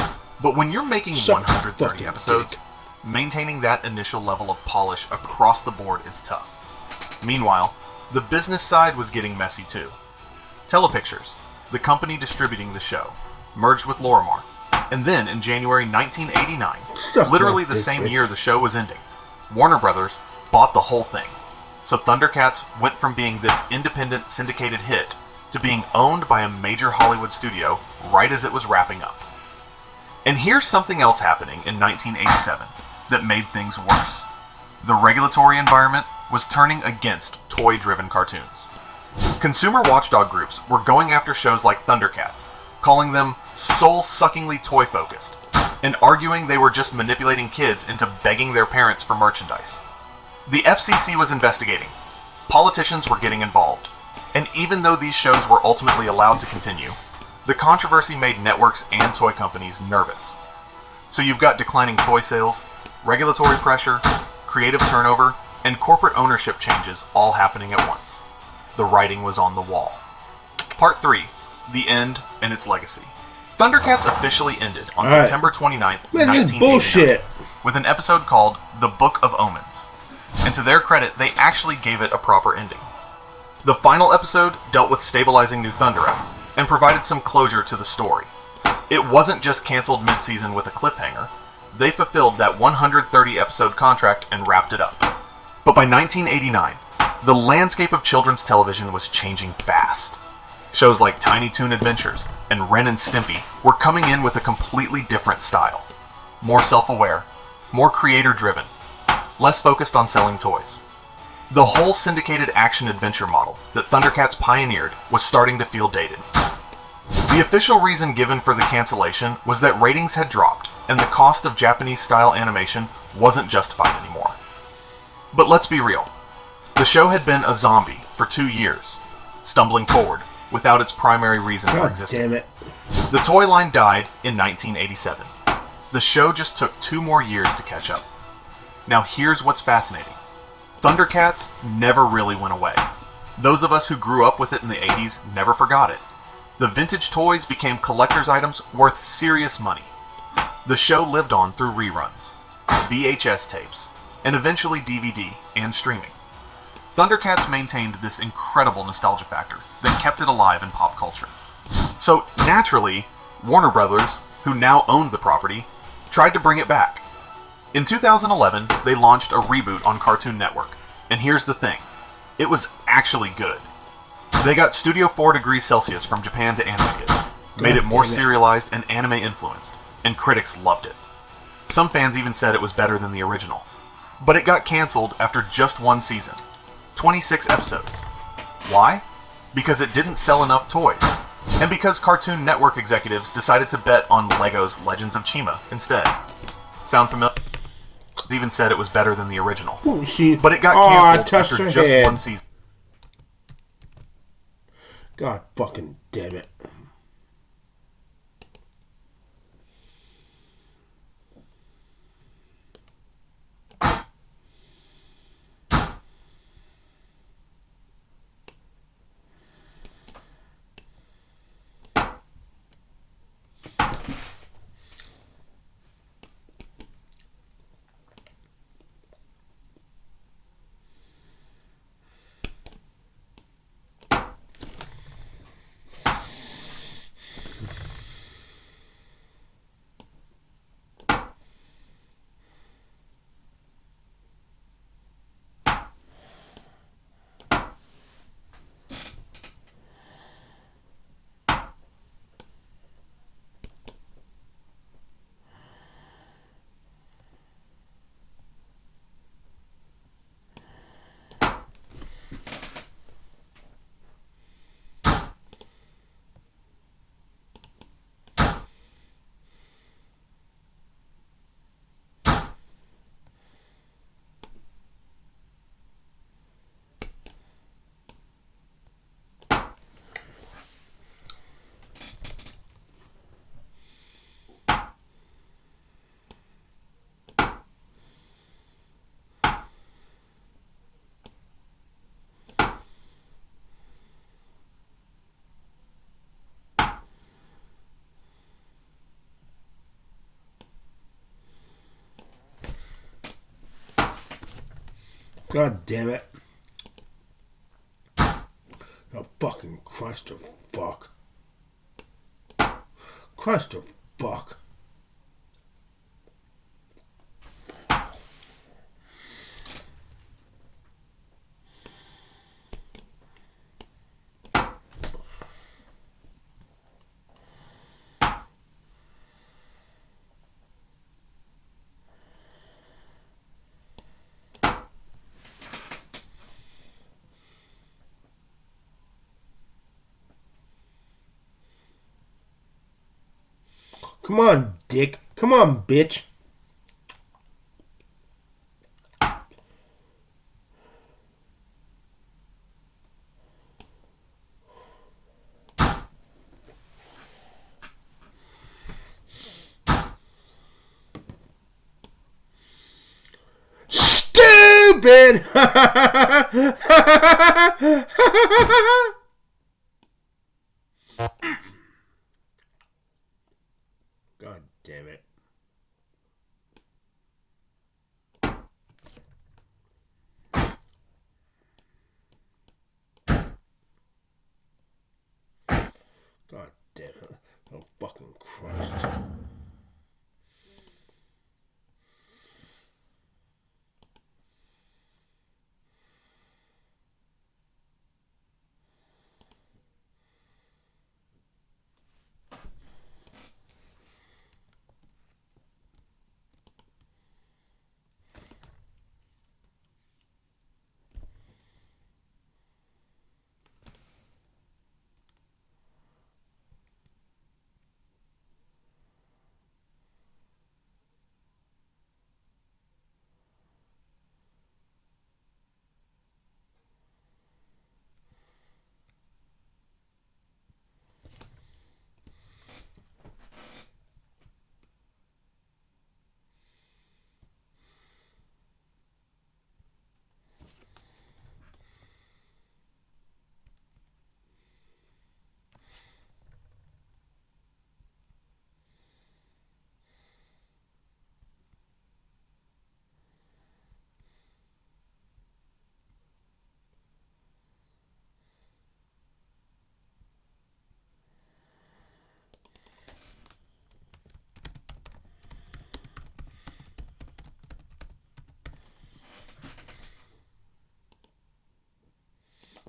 but when you're making 130 episodes, maintaining that initial level of polish across the board is tough. Meanwhile, the business side was getting messy too. Telepictures, the company distributing the show, merged with Lorimar, and then in January 1989, literally the same year the show was ending, Warner Brothers bought the whole thing. So Thundercats went from being this independent syndicated hit to being owned by a major Hollywood studio right as it was wrapping up. And here's something else happening in 1987 that made things worse. The regulatory environment was turning against toy-driven cartoons. Consumer watchdog groups were going after shows like Thundercats, calling them soul-suckingly toy-focused, and arguing they were just manipulating kids into begging their parents for merchandise. The FCC was investigating. Politicians were getting involved. And even though these shows were ultimately allowed to continue, the controversy made networks and toy companies nervous. So you've got declining toy sales, regulatory pressure, creative turnover, and corporate ownership changes all happening at once. The writing was on the wall. Part 3, The End and Its Legacy. Thundercats officially ended on September 29th, 1989, bullshit. with an episode called The Book of Omens. And to their credit, they actually gave it a proper ending. The final episode dealt with stabilizing New Thundera, and provided some closure to the story. It wasn't just cancelled mid-season with a cliffhanger. They fulfilled that 130-episode contract and wrapped it up. But by 1989, the landscape of children's television was changing fast. Shows like Tiny Toon Adventures and Ren and Stimpy were coming in with a completely different style. More self-aware, more creator-driven, less focused on selling toys. The whole syndicated action-adventure model that Thundercats pioneered was starting to feel dated. The official reason given for the cancellation was that ratings had dropped and the cost of Japanese-style animation wasn't justified anymore. But let's be real. The show had been a zombie for 2 years, stumbling forward without its primary reason for existing. Damn it. The toy line died in 1987. The show just took 2 more years to catch up. Now here's what's fascinating. Thundercats never really went away. Those of us who grew up with it in the 80s never forgot it. The vintage toys became collector's items worth serious money. The show lived on through reruns, VHS tapes, and eventually DVD and streaming. Thundercats maintained this incredible nostalgia factor that kept it alive in pop culture. So, naturally, Warner Brothers, who now owned the property, tried to bring it back. In 2011, they launched a reboot on Cartoon Network, and here's the thing, it was actually good. They got Studio 4 degrees Celsius from Japan to animate it, made it more serialized and anime influenced, and critics loved it. Some fans even said it was better than the original. But it got cancelled after just 1 season, 26 episodes. Why? Because it didn't sell enough toys, and because Cartoon Network executives decided to bet on Lego's Legends of Chima instead. Sound familiar? Even said it was better than the original. But it got canceled after just 1 season. God fucking damn it. God damn it. Oh, fucking Christ of fuck. Christ of fuck. Come on, dick. Come on, bitch. Stupid! God damn it. Oh, fucking Christ.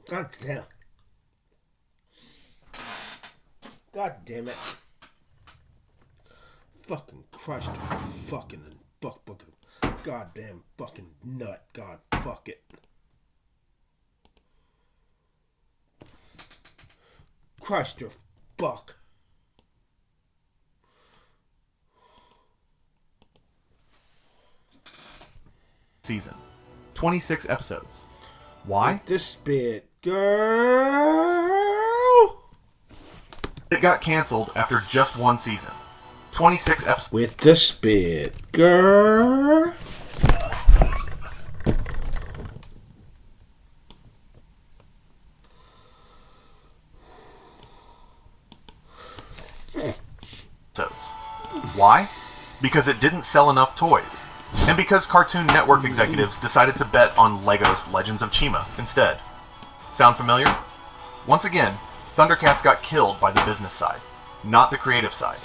God damn. God damn it. Fucking Christ. Fucking goddamn fucking nut. God fuck it. Christ, your fuck. Season. 26 episodes. Why? With this bit, girl. It got canceled after just one season. 26 episodes. With this bit, girl. Why? Because it didn't sell enough toys. And because Cartoon Network executives decided to bet on Lego's Legends of Chima instead. Sound familiar? Once again, Thundercats got killed by the business side, not the creative side.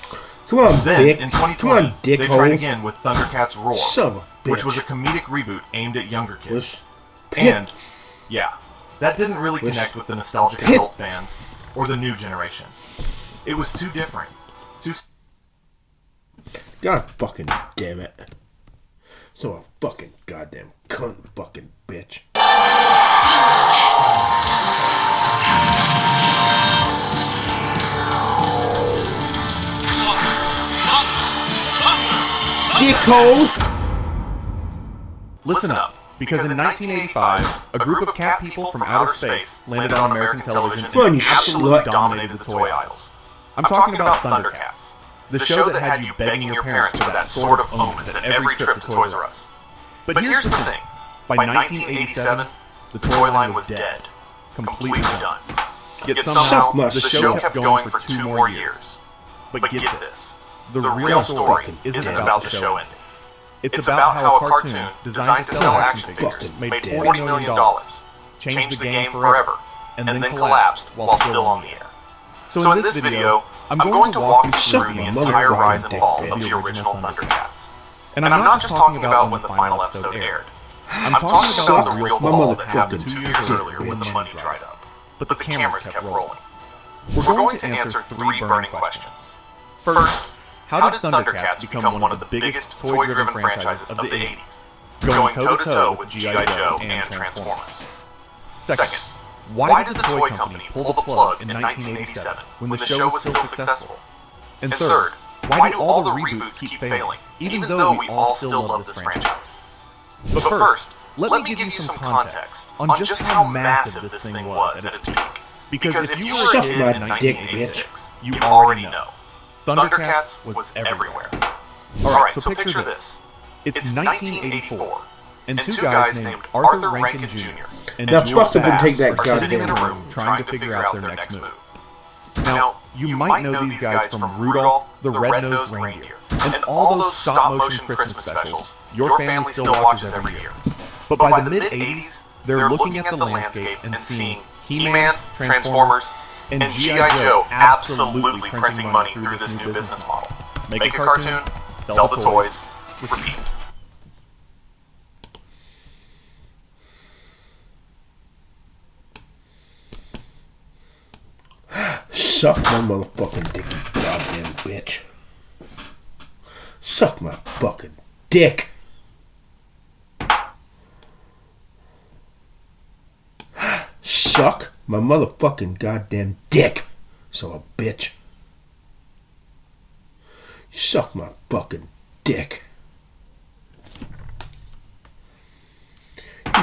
Come on, Then, Dick. in 2020, they Dickhole. tried again with Thundercats Roar, Son of a bitch. which was a comedic reboot aimed at younger kids. Pit. And, yeah, that didn't really connect with the nostalgic adult fans or the new generation. It was too different. God fucking damn it. So a fucking goddamn cunt fucking bitch. Dickhole! Listen up, because in 1985, a group of cat people from outer space landed on American television and absolutely dominated the toy aisles. I'm talking about Thundercats. The show that had you begging your parents for that sword of omens at every trip to Toys R Us. But here's the thing. By 1987, the toy line was dead. Completely done. Yet somehow, the show kept going for 2 more years. But get this. The real story isn't about the show ending. It's about how a cartoon designed to sell action figures made $40 million, changed the game forever, and then collapsed while still on the air. So in this video, I'm going to walk you through the entire rise and fall of the original Thundercats. And I'm not just talking about when the final episode aired. I'm talking about the real fall that happened 2 years earlier when the money dried up. But the cameras kept rolling. We're going to answer 3 burning questions. First, how did Thundercats become one of the biggest toy-driven franchises of the 80s, going toe-to-toe with G.I. Joe and Transformers? Second, why did the toy company pull the plug in 1987 when the show was still successful? And third, why do all the reboots keep failing, even though we all still love this franchise? But first, let me give you some context on just how massive this thing was at its peak. Because if you were a kid in 1986, you already know. Thundercats was everywhere. Alright, so picture this. It's 1984, and 2 guys named Arthur Rankin Jr. and Now George fuck up and take that Bass are sitting in a goddamn room trying to figure out their next move. Now, you might know these guys from Rudolph the Red-Nosed Reindeer and all those stop-motion Christmas specials your family still watches every year. But by the mid-80s, they're looking at the landscape and seeing He-Man, Transformers, And G.I. Joe absolutely printing money through this new business model. Make a cartoon, sell the toys, repeat. Suck my motherfucking dick, you goddamn bitch. Suck my fucking dick. Suck my motherfucking goddamn dick, son of a bitch. Suck my fucking dick. You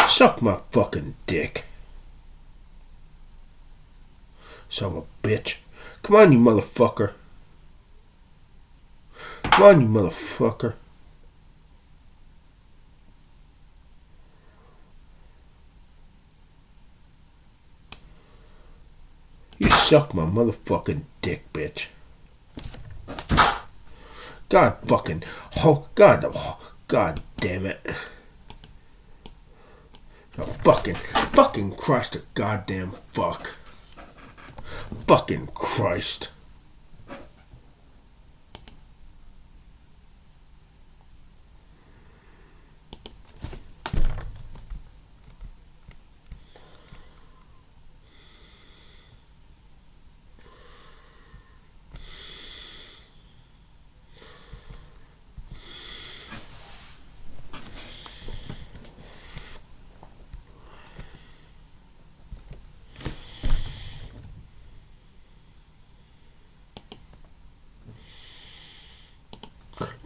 suck my fucking dick, son of a bitch. Come on, you motherfucker. Come on, you motherfucker. You suck my motherfucking dick, bitch. God fucking, oh, God damn it. Oh, fucking Christ, a goddamn fuck. Fucking Christ.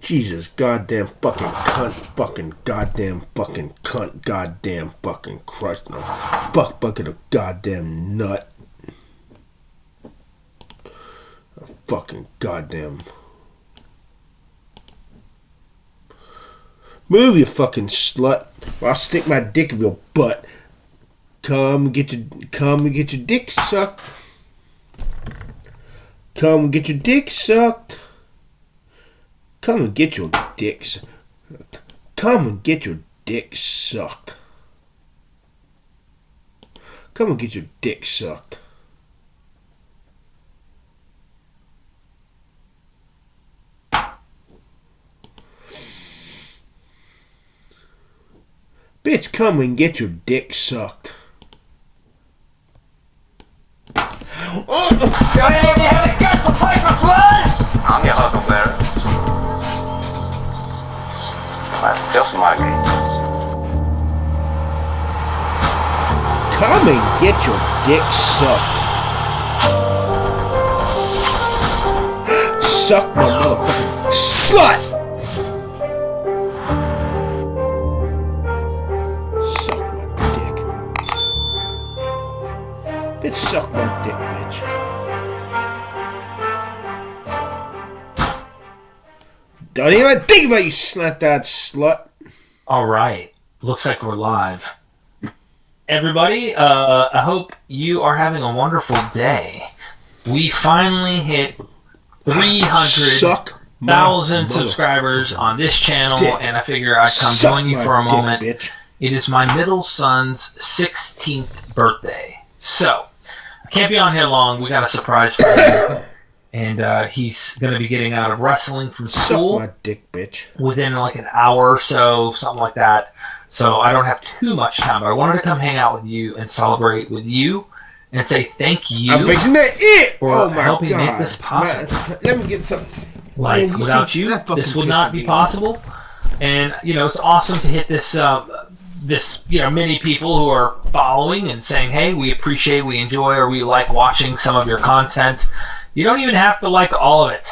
Jesus, goddamn fucking cunt, fucking goddamn fucking cunt, goddamn fucking Christ, no. Fuck bucket of goddamn nut. A fucking goddamn. Move, you fucking slut, or I'll stick my dick in your butt. Come and get your dick sucked. Come and get your dick sucked. Come and get your dick sucked. Come and get your dick sucked. Come and get your dick sucked. Bitch, come and get your dick sucked. I'm your huckleberry. Just my game. Come and get your dick sucked. Suck my motherfucking slut! Suck my dick. Bitch, suck my dick, bitch. Don't even think about you, snot-eyed slut. All right. Looks like we're live. Everybody, I hope you are having a wonderful day. We finally hit 300,000 subscribers on this channel, and I figure I'd come join you for a moment. Bitch. It is my middle son's 16th birthday. So, I can't be on here long. We got a surprise for him. And he's going to be getting out of wrestling from school. Suck my dick, bitch. Within like an hour or so, something like that. So I don't have too much time, but I wanted to come hang out with you and celebrate with you and say thank you for helping make this possible. Man, let me get some. Like, man, without you, this would not be possible. And, you know, it's awesome to hit this, many people who are following and saying, hey, we appreciate, we enjoy, or we like watching some of your content. You don't even have to like all of it.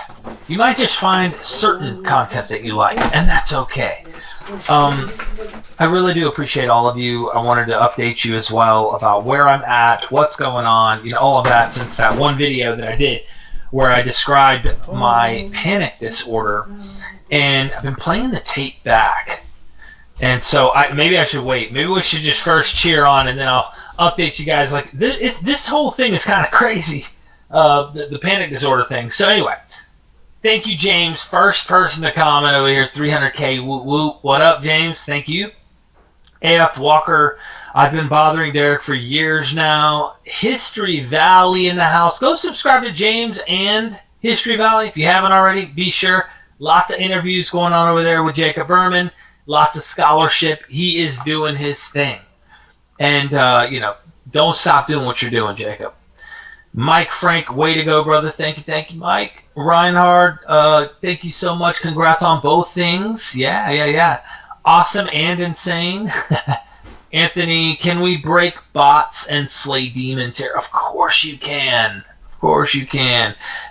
You might just find certain content that you like, and that's okay. I really do appreciate all of you. I wanted to update you as well about where I'm at, what's going on, all of that since that one video that I did where I described my panic disorder, and I've been playing the tape back. And so maybe I should wait. Maybe we should just first cheer on, and then I'll update you guys. Like this whole thing is kind of crazy. The panic disorder thing. So anyway, thank you, James. First person to comment over here, 300K. Woo woo. What up, James? Thank you. AF Walker, I've been bothering Derek for years now. History Valley in the house. Go subscribe to James and History Valley if you haven't already. Be sure. Lots of interviews going on over there with Jacob Berman. Lots of scholarship. He is doing his thing. And, don't stop doing what you're doing, Jacob. Mike Frank, way to go, brother. Thank you, Mike. Reinhard, thank you so much. Congrats on both things. Yeah. Awesome and insane. Anthony, can we break bots and slay demons here? Of course you can.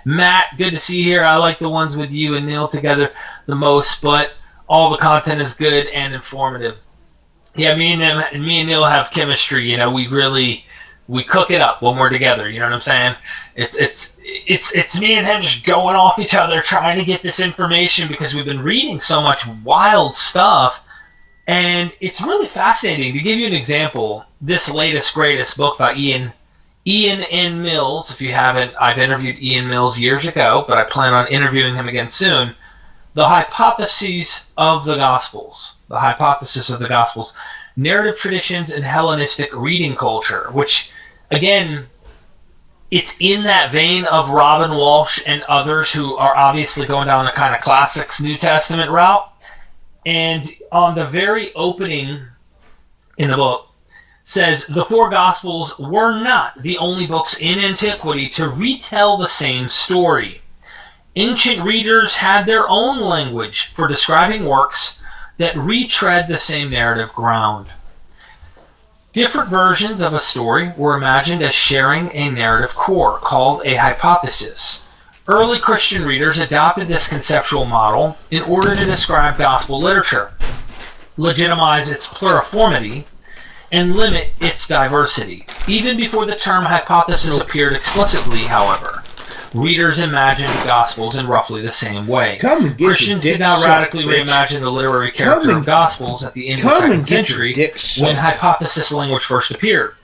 Matt, good to see you here. I like the ones with you and Neil together the most, but all the content is good and informative. Yeah, me and Neil have chemistry. We cook it up when we're together. You know what I'm saying? It's me and him just going off each other, trying to get this information because we've been reading so much wild stuff, and it's really fascinating. To give you an example, this latest greatest book by Ian N. Mills. If you haven't, I've interviewed Ian Mills years ago, but I plan on interviewing him again soon. The Hypotheses of the Gospels. The Hypothesis of the Gospels. Narrative Traditions in Hellenistic Reading Culture, which, again, it's in that vein of Robin Walsh and others who are obviously going down a kind of classics New Testament route. And on the very opening in the book, says the four Gospels were not the only books in antiquity to retell the same story. Ancient readers had their own language for describing works that retread the same narrative ground. Different versions of a story were imagined as sharing a narrative core, called a hypothesis. Early Christian readers adopted this conceptual model in order to describe gospel literature, legitimize its pluriformity, and limit its diversity. Even before the term hypothesis appeared explicitly, however, readers imagined the Gospels in roughly the same way. Christians did not radically reimagine the literary character of Gospels at the end of the 2nd century when hypothesis language first appeared.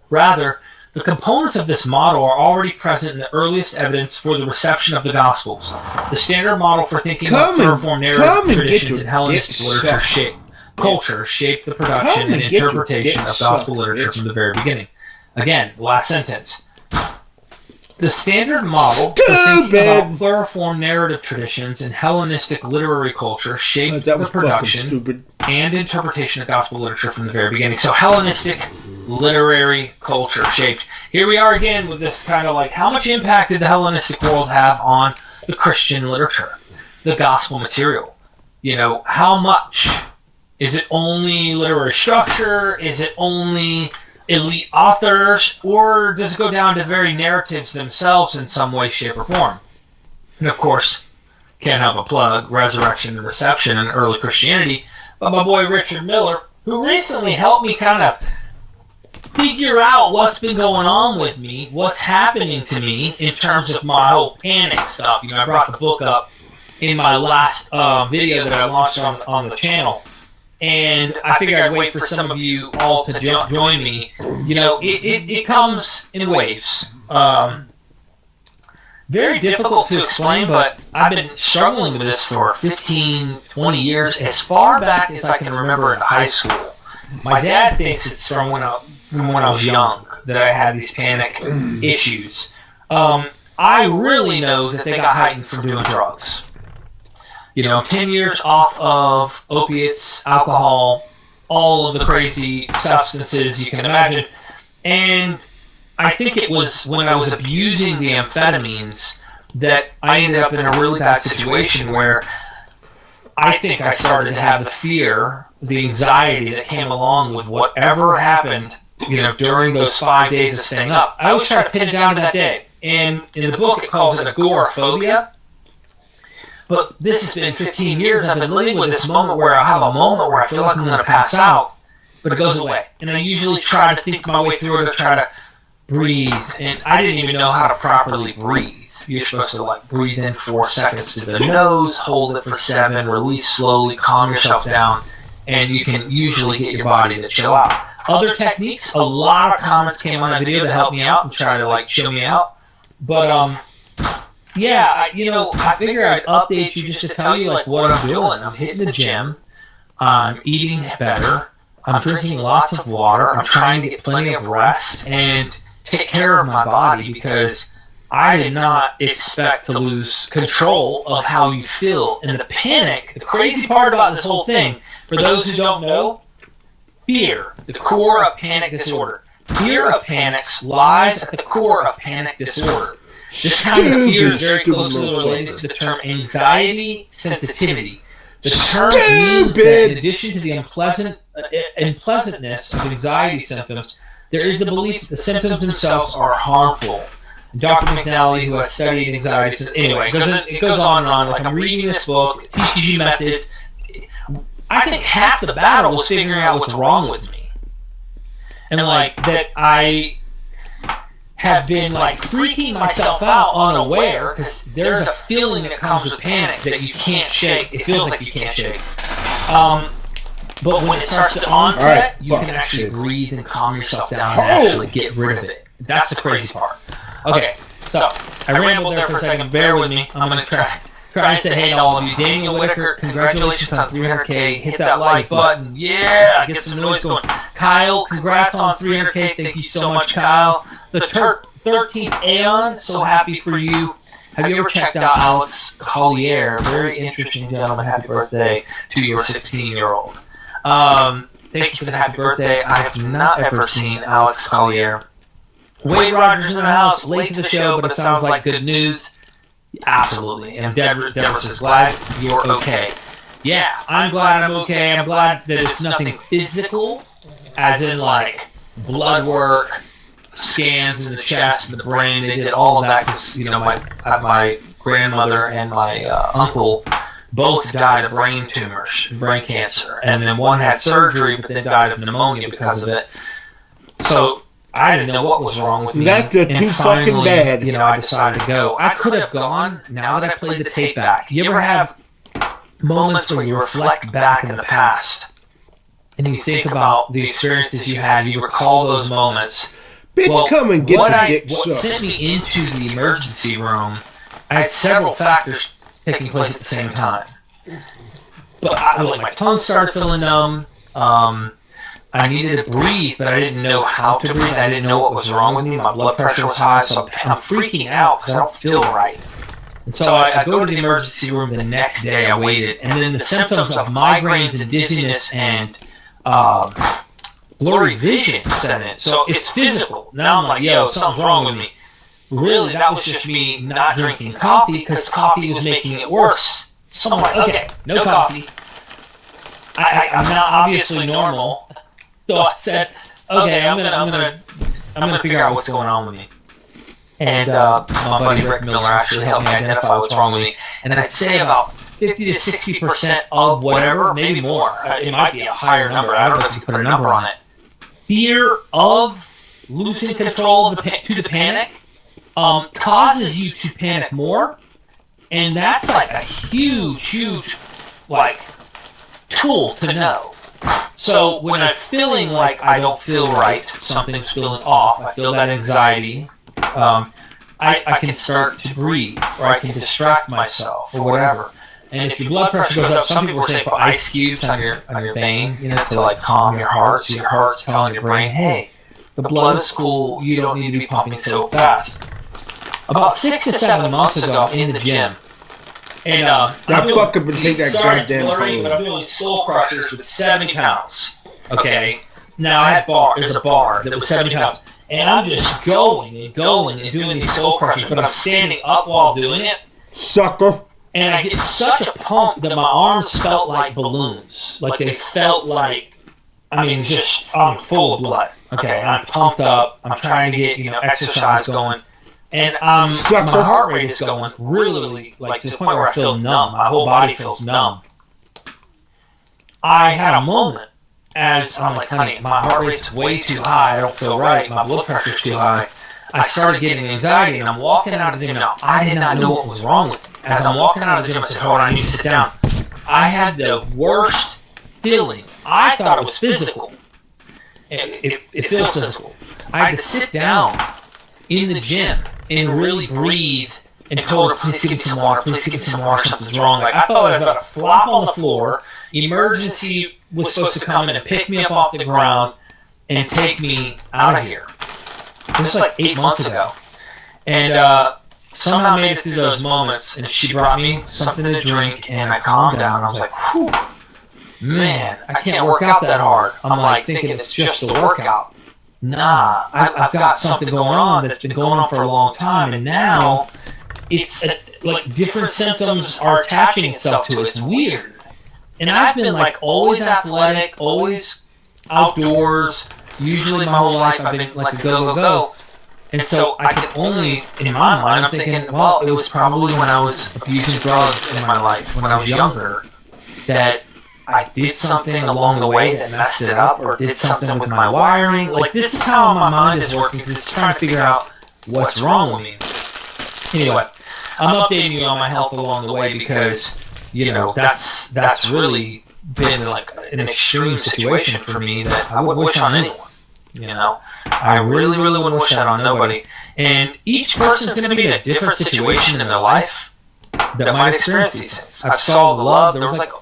Rather, the components of this model are already present in the earliest evidence for the reception of the Gospels. The standard model for thinking about pluriform narrative traditions in Hellenistic culture shaped the production and interpretation of gospel literature from the very beginning. Again, last sentence. The standard model for thinking about pluriform narrative traditions in Hellenistic literary culture shaped the production and interpretation of gospel literature from the very beginning. So Hellenistic literary culture shaped. Here we are again with this kind of like, how much impact did the Hellenistic world have on the Christian literature, the gospel material? How much? Is it only literary structure? Is it only elite authors? Or does it go down to very narratives themselves in some way, shape, or form? And of course, can't help but plug Resurrection and Reception in early Christianity by my boy Richard Miller, who recently helped me kind of figure out what's been going on with me, what's happening to me in terms of my whole panic stuff. I brought the book up in my last video that I launched on the channel. And I figured I'd wait for some of you all to join me. It comes in waves. Very difficult to explain, but I've been struggling with this for 15, 20 years, as far back as I can remember in high school. My dad thinks it's from when I was young that I had these panic issues. I really know that they got heightened from doing drugs. 10 years off of opiates, alcohol, all of the crazy substances you can imagine. And I think it was when I was abusing the amphetamines that I ended up in a really bad situation where I think I started to have the fear, the anxiety that came along with whatever happened, during those 5 days of staying up. I always try to pin it down to that day. And in the book, it calls it agoraphobia. But this has been 15 years. I've been living with this moment where I have a moment where I feel like I'm going to pass out, but it goes away. And I usually try to think my way through it, or try to breathe. And I didn't even know how to properly breathe. You're supposed to breathe in 4 seconds to the nose, hold it for 7, release slowly, calm yourself down, and you can usually get your body to chill out. Other techniques, a lot of comments came on that video to help me out and try to chill me out. But yeah, I figured I'd update you just to tell you what I'm doing. I'm hitting the gym. I'm eating better. I'm drinking lots of water. I'm trying to get plenty of rest and take care of my body because I did not expect to lose control of how you feel. And the panic, the crazy part about this whole thing, for those who don't know, fear, the core of panic disorder. Fear of panics lies at the core of panic disorder. This kind of fear is very closely related to the term anxiety sensitivity. The term means that in addition to the unpleasantness of anxiety symptoms, there is the belief that the symptoms themselves are harmful. Dr. McNally, who has studied anxiety, says, anyway, it goes on and on. Like, I'm reading this book, it teaches you methods. I think half the battle was figuring out what's wrong with me. And, like, that I have been, like, freaking myself out unaware, because there's a feeling that comes with panic that you can't shake. It feels like you can't shake. But when it starts to onset, you can actually breathe and calm yourself down and actually get rid of it. That's the crazy part. Okay, so I rambled there for a second. Bear with me. I'm going to try and say hey to all of you. Daniel Whitaker, congratulations on 300K. Hit that like button. Yeah, get some noise going. Kyle, congrats on 300K. Thank you so much, Kyle. The 13th Aeon, so happy for you. Have you ever checked out Alex Collier? Very interesting gentleman. Happy birthday to your 16-year-old. Thank you for the happy birthday. I have not ever seen Alex Collier. Wade Rogers in the house, late to the show, but it sounds like good news. Absolutely. And Deborah says, glad you're okay. Yeah, I'm glad I'm okay. I'm glad that it's nothing physical, as in like blood work, scans in the chest, the brain. They did all of that because, you know, my grandmother and my uncle both died of brain tumors, brain cancer. And then one had surgery, but then died of pneumonia because of it. So I didn't know what was wrong with me. That's too fucking bad. You know, I decided to go. I could have gone now that I played the tape back. You ever have moments where you reflect back in the past and you think about the experiences you had, you recall those moments? Bitch, come and get your dick sucked. What sent me into the emergency room, I had several factors taking place at the same time. But my tongue started feeling numb. I needed to breathe, but I didn't know how to breathe. I didn't know what was wrong with me. My blood pressure was high, so I'm freaking out because I don't feel right. And so I go to the emergency room the next day. I waited, and then the symptoms of migraines and dizziness and blurry vision set in. So it's physical. Now I'm like, yo, something's wrong with me. Really, that was just me not drinking coffee because coffee was making it worse. So I'm like, okay, no coffee. I'm not obviously normal. So I said, okay, I'm gonna figure out what's going on with me. And my buddy Rick Miller actually helped me identify what's wrong with me. And I'd say about 50 to 60% of whatever, maybe more. It might be a higher number. I don't know if you put a number on it. Fear of losing control of to the panic causes you to panic more, and that's like a huge like tool to know. So when I'm feeling like I don't feel right, something's feeling off, I feel that anxiety, I can start to breathe, or I can distract myself, or whatever. And if your blood pressure goes up, some people are saying put ice cubes on your vein, you know, to like calm your heart, so your heart's telling your brain, hey, the blood is cool, you don't need to be pumping so fast. About 6 to 7 months ago in the gym, and I'm doing, but I'm doing skull crushers with 70 pounds. Okay, now I had there's a bar that was 70 pounds, and I'm just going and doing these skull crushers, but I'm standing up while doing it, sucker. And I get such a pump that my arms felt like balloons, like they felt like, just I'm full of blood. Okay, I'm pumped up. I'm trying to get exercise going. And my heart rate is going really, like, to the point where I feel numb. My whole body feels numb. I had a moment as I'm like, honey, my heart rate's way too high. I don't feel right. My blood pressure's too high. I started getting anxiety, and I'm walking out of the gym now. I did not know what was wrong with me. As I'm walking out of the gym, I said, hold on, I need to sit down. I had the worst feeling. I thought it was physical. It feels physical. I had to sit down in the gym and really breathe and told her, please give me some water, something's wrong. Like, I thought I was about to flop on the floor, emergency was supposed to come in and pick me up off the ground and take me out of here. It was like 8 months ago. And somehow made it through those moments, and she brought me something to drink, and I calmed down. I was like, whew, man, I can't work out that hard. I'm like thinking it's just a workout. Nah, I've got something going on that's been going on for a long time, and now it's like different symptoms are attaching itself to it. It's weird. And I've been like always athletic, always outdoors. Usually my whole life I've been like a go. And so I can only, in my mind, I'm thinking, well, it was probably when I was abusing drugs in my life, when I was younger, that I did something along the way that messed it up, or did something with my wiring. Like, this is how my mind is working, because it's trying to figure out what's wrong with me. Anyway, I'm updating you on my health along the way because, you know, that's really been like an extreme situation for me that I wouldn't wish on anyone. You know, I really wouldn't wish that on nobody. And each person's going to be in a different situation in their life that might experience these things. I saw the love. There was like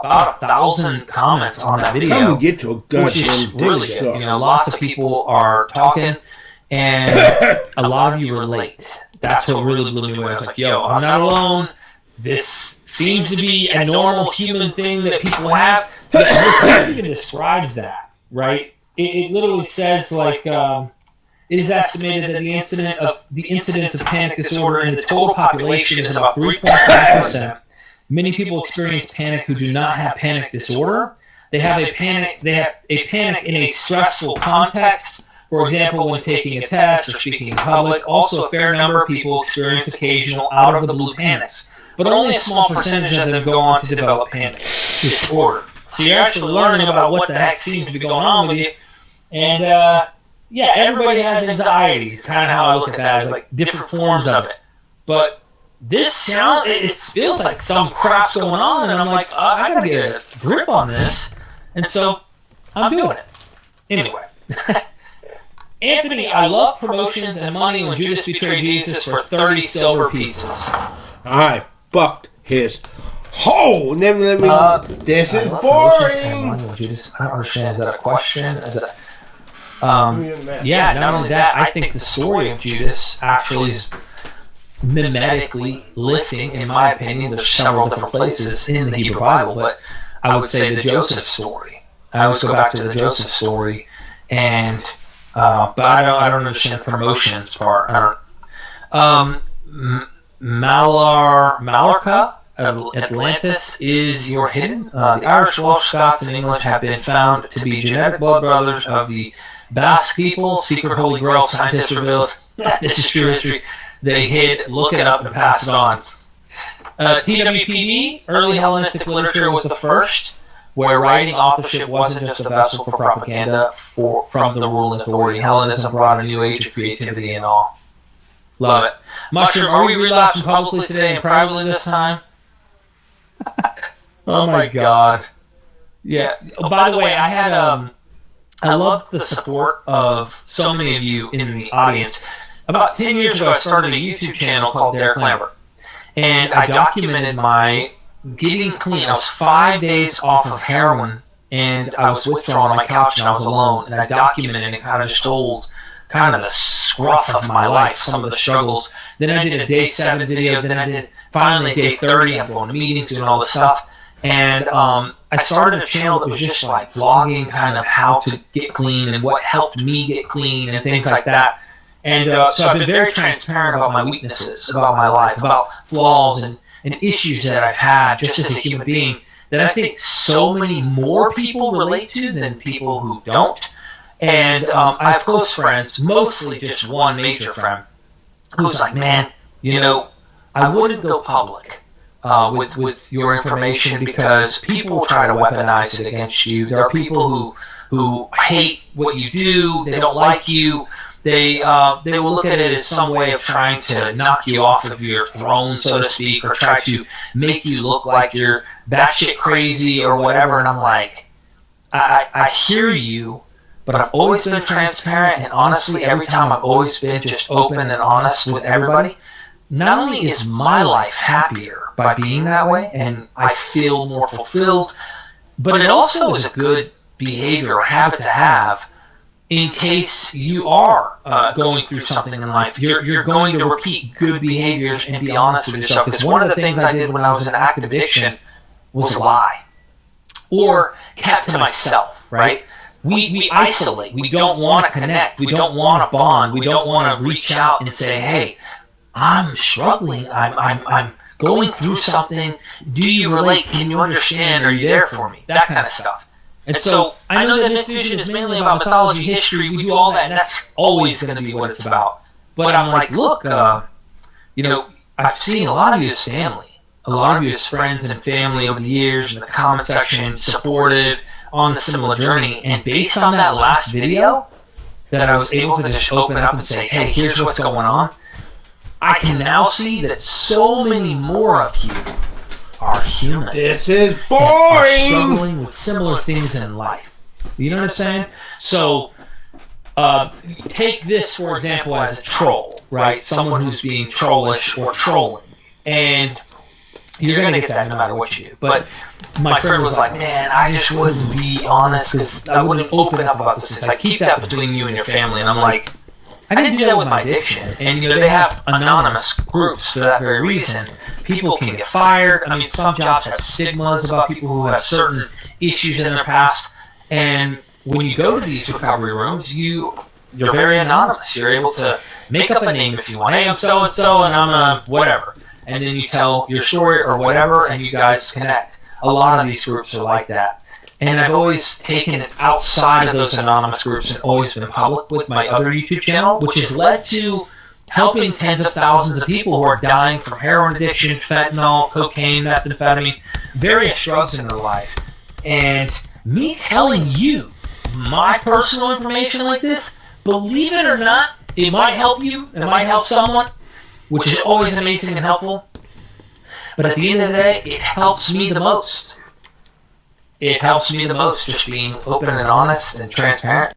about 1,000 comments on that video. Come and get your which is really good. You know, lots of people are talking, and a lot of you relate. That's what really blew me away. I was like, yo, I'm not alone. This seems to be a normal human thing that people have. It even describes that, right? It literally says, like, it is estimated that the incidence of panic disorder in the total population is about 3.5%. Many people experience panic who do not have panic disorder. They have a panic in a stressful context. For example, when taking a test or speaking in public. Also, a fair number of people experience occasional out-of-the-blue panics, but only a small percentage of them go on to develop panic disorder. So you're actually learning about what the heck seems to be going on with you. And, yeah, everybody has anxiety. It's kind of how I look at that, as like different forms of it. But this it feels like some crap's going on, and I'm like, I got to get a grip on this. And so I'm doing it. Anyway. Anthony, I love promotions and money when Judas betrayed Jesus for 30 silver pieces. I fucked his hole. Never let me. This is boring. I don't understand. Is that a question? Is that, yeah, not only that, I think the story of Judas actually is mimetically lifting, in my opinion. There's several different places in the Hebrew Bible, but I would say the Joseph story. I always go back to the Joseph story, and but I don't understand the promotions part. I don't. Malarca, Atlantis is your hidden. The Irish, Welsh, Scots, and English have been found to be genetic blood brothers of the Basque people. Secret Holy Grail scientists revealed this is true history. They hid, look it up, and pass it on. TWPD, early Hellenistic literature, was the first, where writing authorship wasn't just a vessel for propaganda from the ruling authority. Hellenism brought a new age of creativity and all. Love it. Mushroom, are we relapsing publicly today and privately this time? Oh my God. Yeah. Oh, by the way, I had I love the support of so many of you in the audience. About 10 years ago, I started a YouTube channel called Derek Lambert, and I documented my getting clean. I was 5 days off of heroin, and I was withdrawn on my couch, and I was alone, and I documented and kind of just told kind of the scruff of my life, some of the struggles. Then I did a day 7 video, then I did finally day 30. I'm going to meetings, doing all this stuff. And I started a channel that was just like vlogging kind of how to get clean and what helped me get clean and things like that. And so I've been very transparent about my weaknesses, about my life, about flaws and issues that I've had just as a human being that I think so many more people relate to than people who don't. And I have close friends, mostly just one major friend, who's like, man, you know, I wouldn't go public with your information because people try to weaponize it against you. There are people who hate what you do. They don't like you. They will look at it as some way of trying to knock you off of your throne, so to speak, or try to make you look like you're batshit crazy or whatever. And I'm like, I hear you, but I've always been transparent, and honestly, every time I've always been just open and honest with everybody. Not only is my life happier by being that way, and I feel more fulfilled, but it also is a good behavior or habit to have in case you are going through something in life. You're going to repeat good behaviors and be honest with yourself. Because one of the things I did when I was in active addiction was lie or kept to myself, right? We isolate. We don't want to connect. We don't want to bond. We don't want to reach out and say, hey, I'm struggling. I'm going through something. Do you relate? Can you understand? Are you there for me? That kind of stuff. And so I know that Myth Vision is mainly about mythology, history. We do all that, and that's always going to be what it's about. But I'm like, look, you know, I've seen a lot of you as family, a lot of you as friends and family over the years in the comment section, supportive, on the similar journey. And based on that last video, that I was able to just open up and say, hey, here's what's going on, I can now see that so many more of you are human. This is boring. Are struggling with similar things in life. You know what I'm saying? So, take this for example as a troll, right? Someone who's being trollish or trolling, and you're gonna get that no matter what you do. But my friend was like, "Man, I just wouldn't be honest because I wouldn't open up about this. I keep that between you and your family." And I'm like, I didn't do that with my addiction. And, you know, they have anonymous groups for that very reason. People can get fired. I mean, some jobs have stigmas about people who have certain issues in their past. And when you go to these recovery rooms, you're very anonymous. You're able to make up a name if you want. Hey, I'm so-and-so, and I'm a whatever. And then you tell your story or whatever, and you guys connect. A lot of these groups are like that. And I've always taken it outside of those anonymous groups and always been public with my other YouTube channel, which has led to helping tens of thousands of people who are dying from heroin addiction, fentanyl, cocaine, methamphetamine, various drugs in their life. And me telling you my personal information like this, believe it or not, it might help you, it might help someone, which is always amazing and helpful. But at the end of the day, it helps me the most. It helps me the most just being open and honest and transparent.